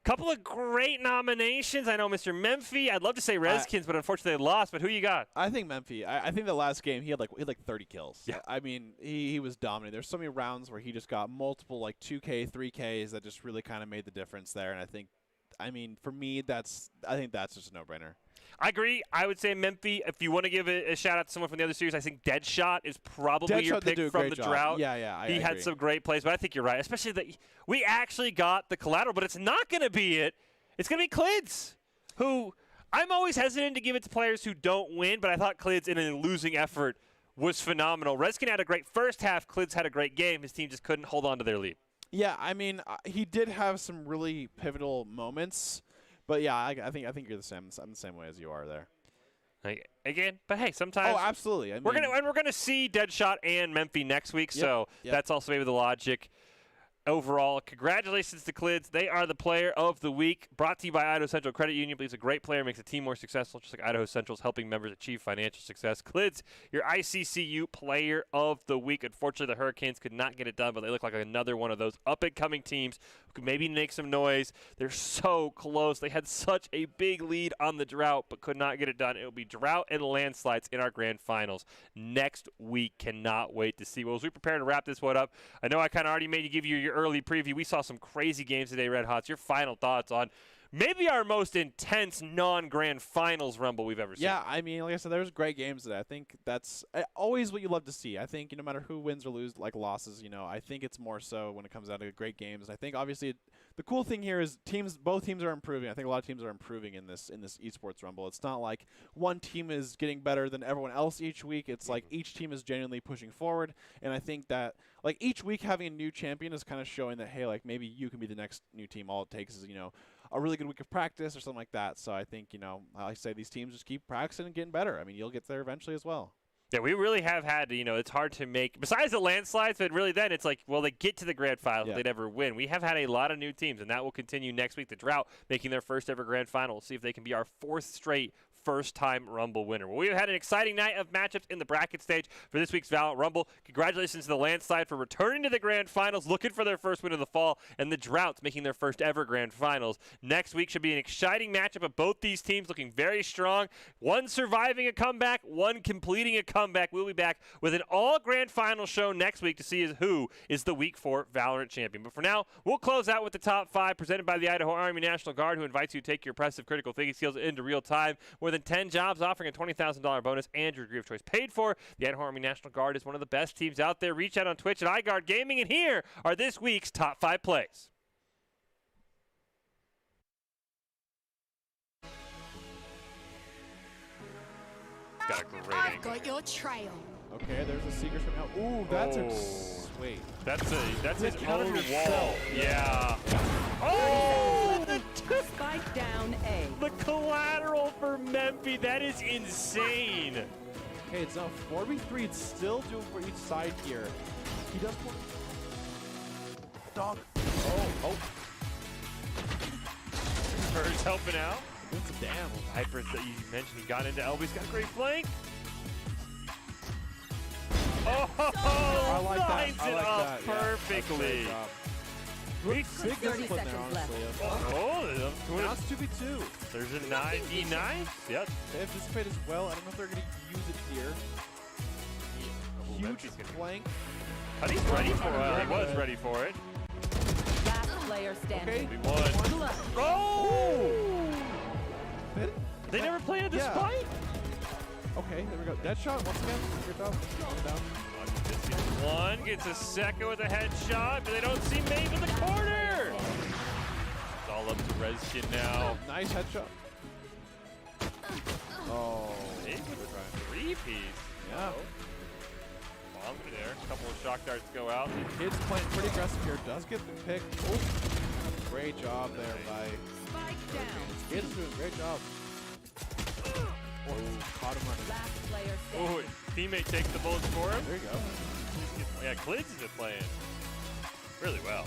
Couple of great nominations. I know Mr. Memphi. I'd love to say Redskins, but unfortunately they lost. But who you got? I think Memphi. I think the last game he had 30 kills. Yeah. I mean, he was dominating. There's so many rounds where he just got multiple 2K, 3Ks that just really kind of made the difference there. And I mean, for me, I think that's just a no-brainer. I agree. I would say Memphi. If you want to give a shout-out to someone from the other series, I think Deadshot is probably your pick from the Drought. Yeah, he had some great plays, but I think you're right, especially that we actually got the collateral, but it's not going to be it. It's going to be Clids, who I'm always hesitant to give it to players who don't win, but I thought Clids in a losing effort was phenomenal. Redskins had a great first half. Clids had a great game. His team just couldn't hold on to their lead. Yeah, I mean, he did have some really pivotal moments. But yeah, I think you're the same. I'm the same way as you are there. Again, but hey, sometimes. Oh, absolutely. I mean, we're gonna see Deadshot and Memphi next week, so that's also maybe the logic. Overall, congratulations to Clids. They are the Player of the Week. Brought to you by Idaho Central Credit Union. Believes a great player makes a team more successful, just like Idaho Central's helping members achieve financial success. Clids, your ICCU Player of the Week. Unfortunately, the Hurricanes could not get it done, but they look like another one of those up-and-coming teams who could maybe make some noise. They're so close. They had such a big lead on the Drought, but could not get it done. It will be Drought and Landslides in our grand finals next week. Cannot wait to see. Well, as we prepare to wrap this one up, I know I kind of already made you give you your early preview. We saw some crazy games today, Red Hots. Your final thoughts on maybe our most intense non-grand finals rumble we've ever seen. Yeah, I mean, like I said, there's great games today. I think that's always what you love to see. I think no matter who wins or loses, I think it's more so when it comes down to great games. And I think obviously the cool thing here is both teams are improving. I think a lot of teams are improving in this esports rumble. It's not like one team is getting better than everyone else each week. It's like each team is genuinely pushing forward. And I think that each week having a new champion is kind of showing that, hey, maybe you can be the next new team. All it takes is, a really good week of practice or something like that. So I think, I say these teams just keep practicing and getting better. I mean, you'll get there eventually as well. Yeah, we really have had, it's hard to make, besides the Landslides, but really then it's they get to the grand final, but they never win. We have had a lot of new teams, and that will continue next week. The Drought making their first ever grand final. We'll see if they can be our 4th straight first-time Rumble winner. Well, we have had an exciting night of matchups in the bracket stage for this week's VAL Rumble. Congratulations to the Landslide for returning to the grand finals, looking for their first win of the fall, and the Droughts making their first ever grand finals. Next week should be an exciting matchup of both these teams looking very strong. One surviving a comeback, one completing a comeback. We'll be back with an all grand final show next week to see who is the Week 4 Valorant champion. But for now, we'll close out with the top 5 presented by the Idaho Army National Guard, who invites you to take your impressive critical thinking skills into real time. More than 10 jobs offering a $20,000 bonus and your degree of choice paid for. The Idaho Army National Guard is one of the best teams out there. Reach out on Twitch at iGuard Gaming, and here are this week's top 5 plays. Got a great I've angle. got your trail. Okay, there's a secret from out. Ooh, that's wait. That's his count of own yourself. wall. Yeah. Oh, Spike down A. the collateral for Memphi. That is insane. Okay, it's now 4v3. It's still doing for each side here. He does want dog. Oh. Spurs helping out. It's a damn. Hyper that you mentioned, he got into Elby's got a great flank. perfectly. Big 30 discipline there, seconds left. honestly. Oh, Now it's 2v2. there's a 9v9. Yep. They have dissipated as well. I don't know if they're going to use it here. Huge flank. But he's ready for it. He was ready for it. Last player standing. Okay. We won. Oh! Hit it. They never planted the Yeah. spike? Okay, there we go. Dead shot once again. Good job. Down. One gets a second with a headshot, but they don't see Maeve in the corner. It's all up to Rezkin now. Nice headshot. Oh. Maeve with a three-piece. Yeah. Bomb there. A couple of shock darts go out. Kid's playing pretty aggressive here. Does get the pick. Oh. Great job there by Spike down. Kid's doing a great job. Oh, caught him on his. Last player Oh, standing. his teammate takes the bullets for him. There you go. Yeah, Clids is playing really well.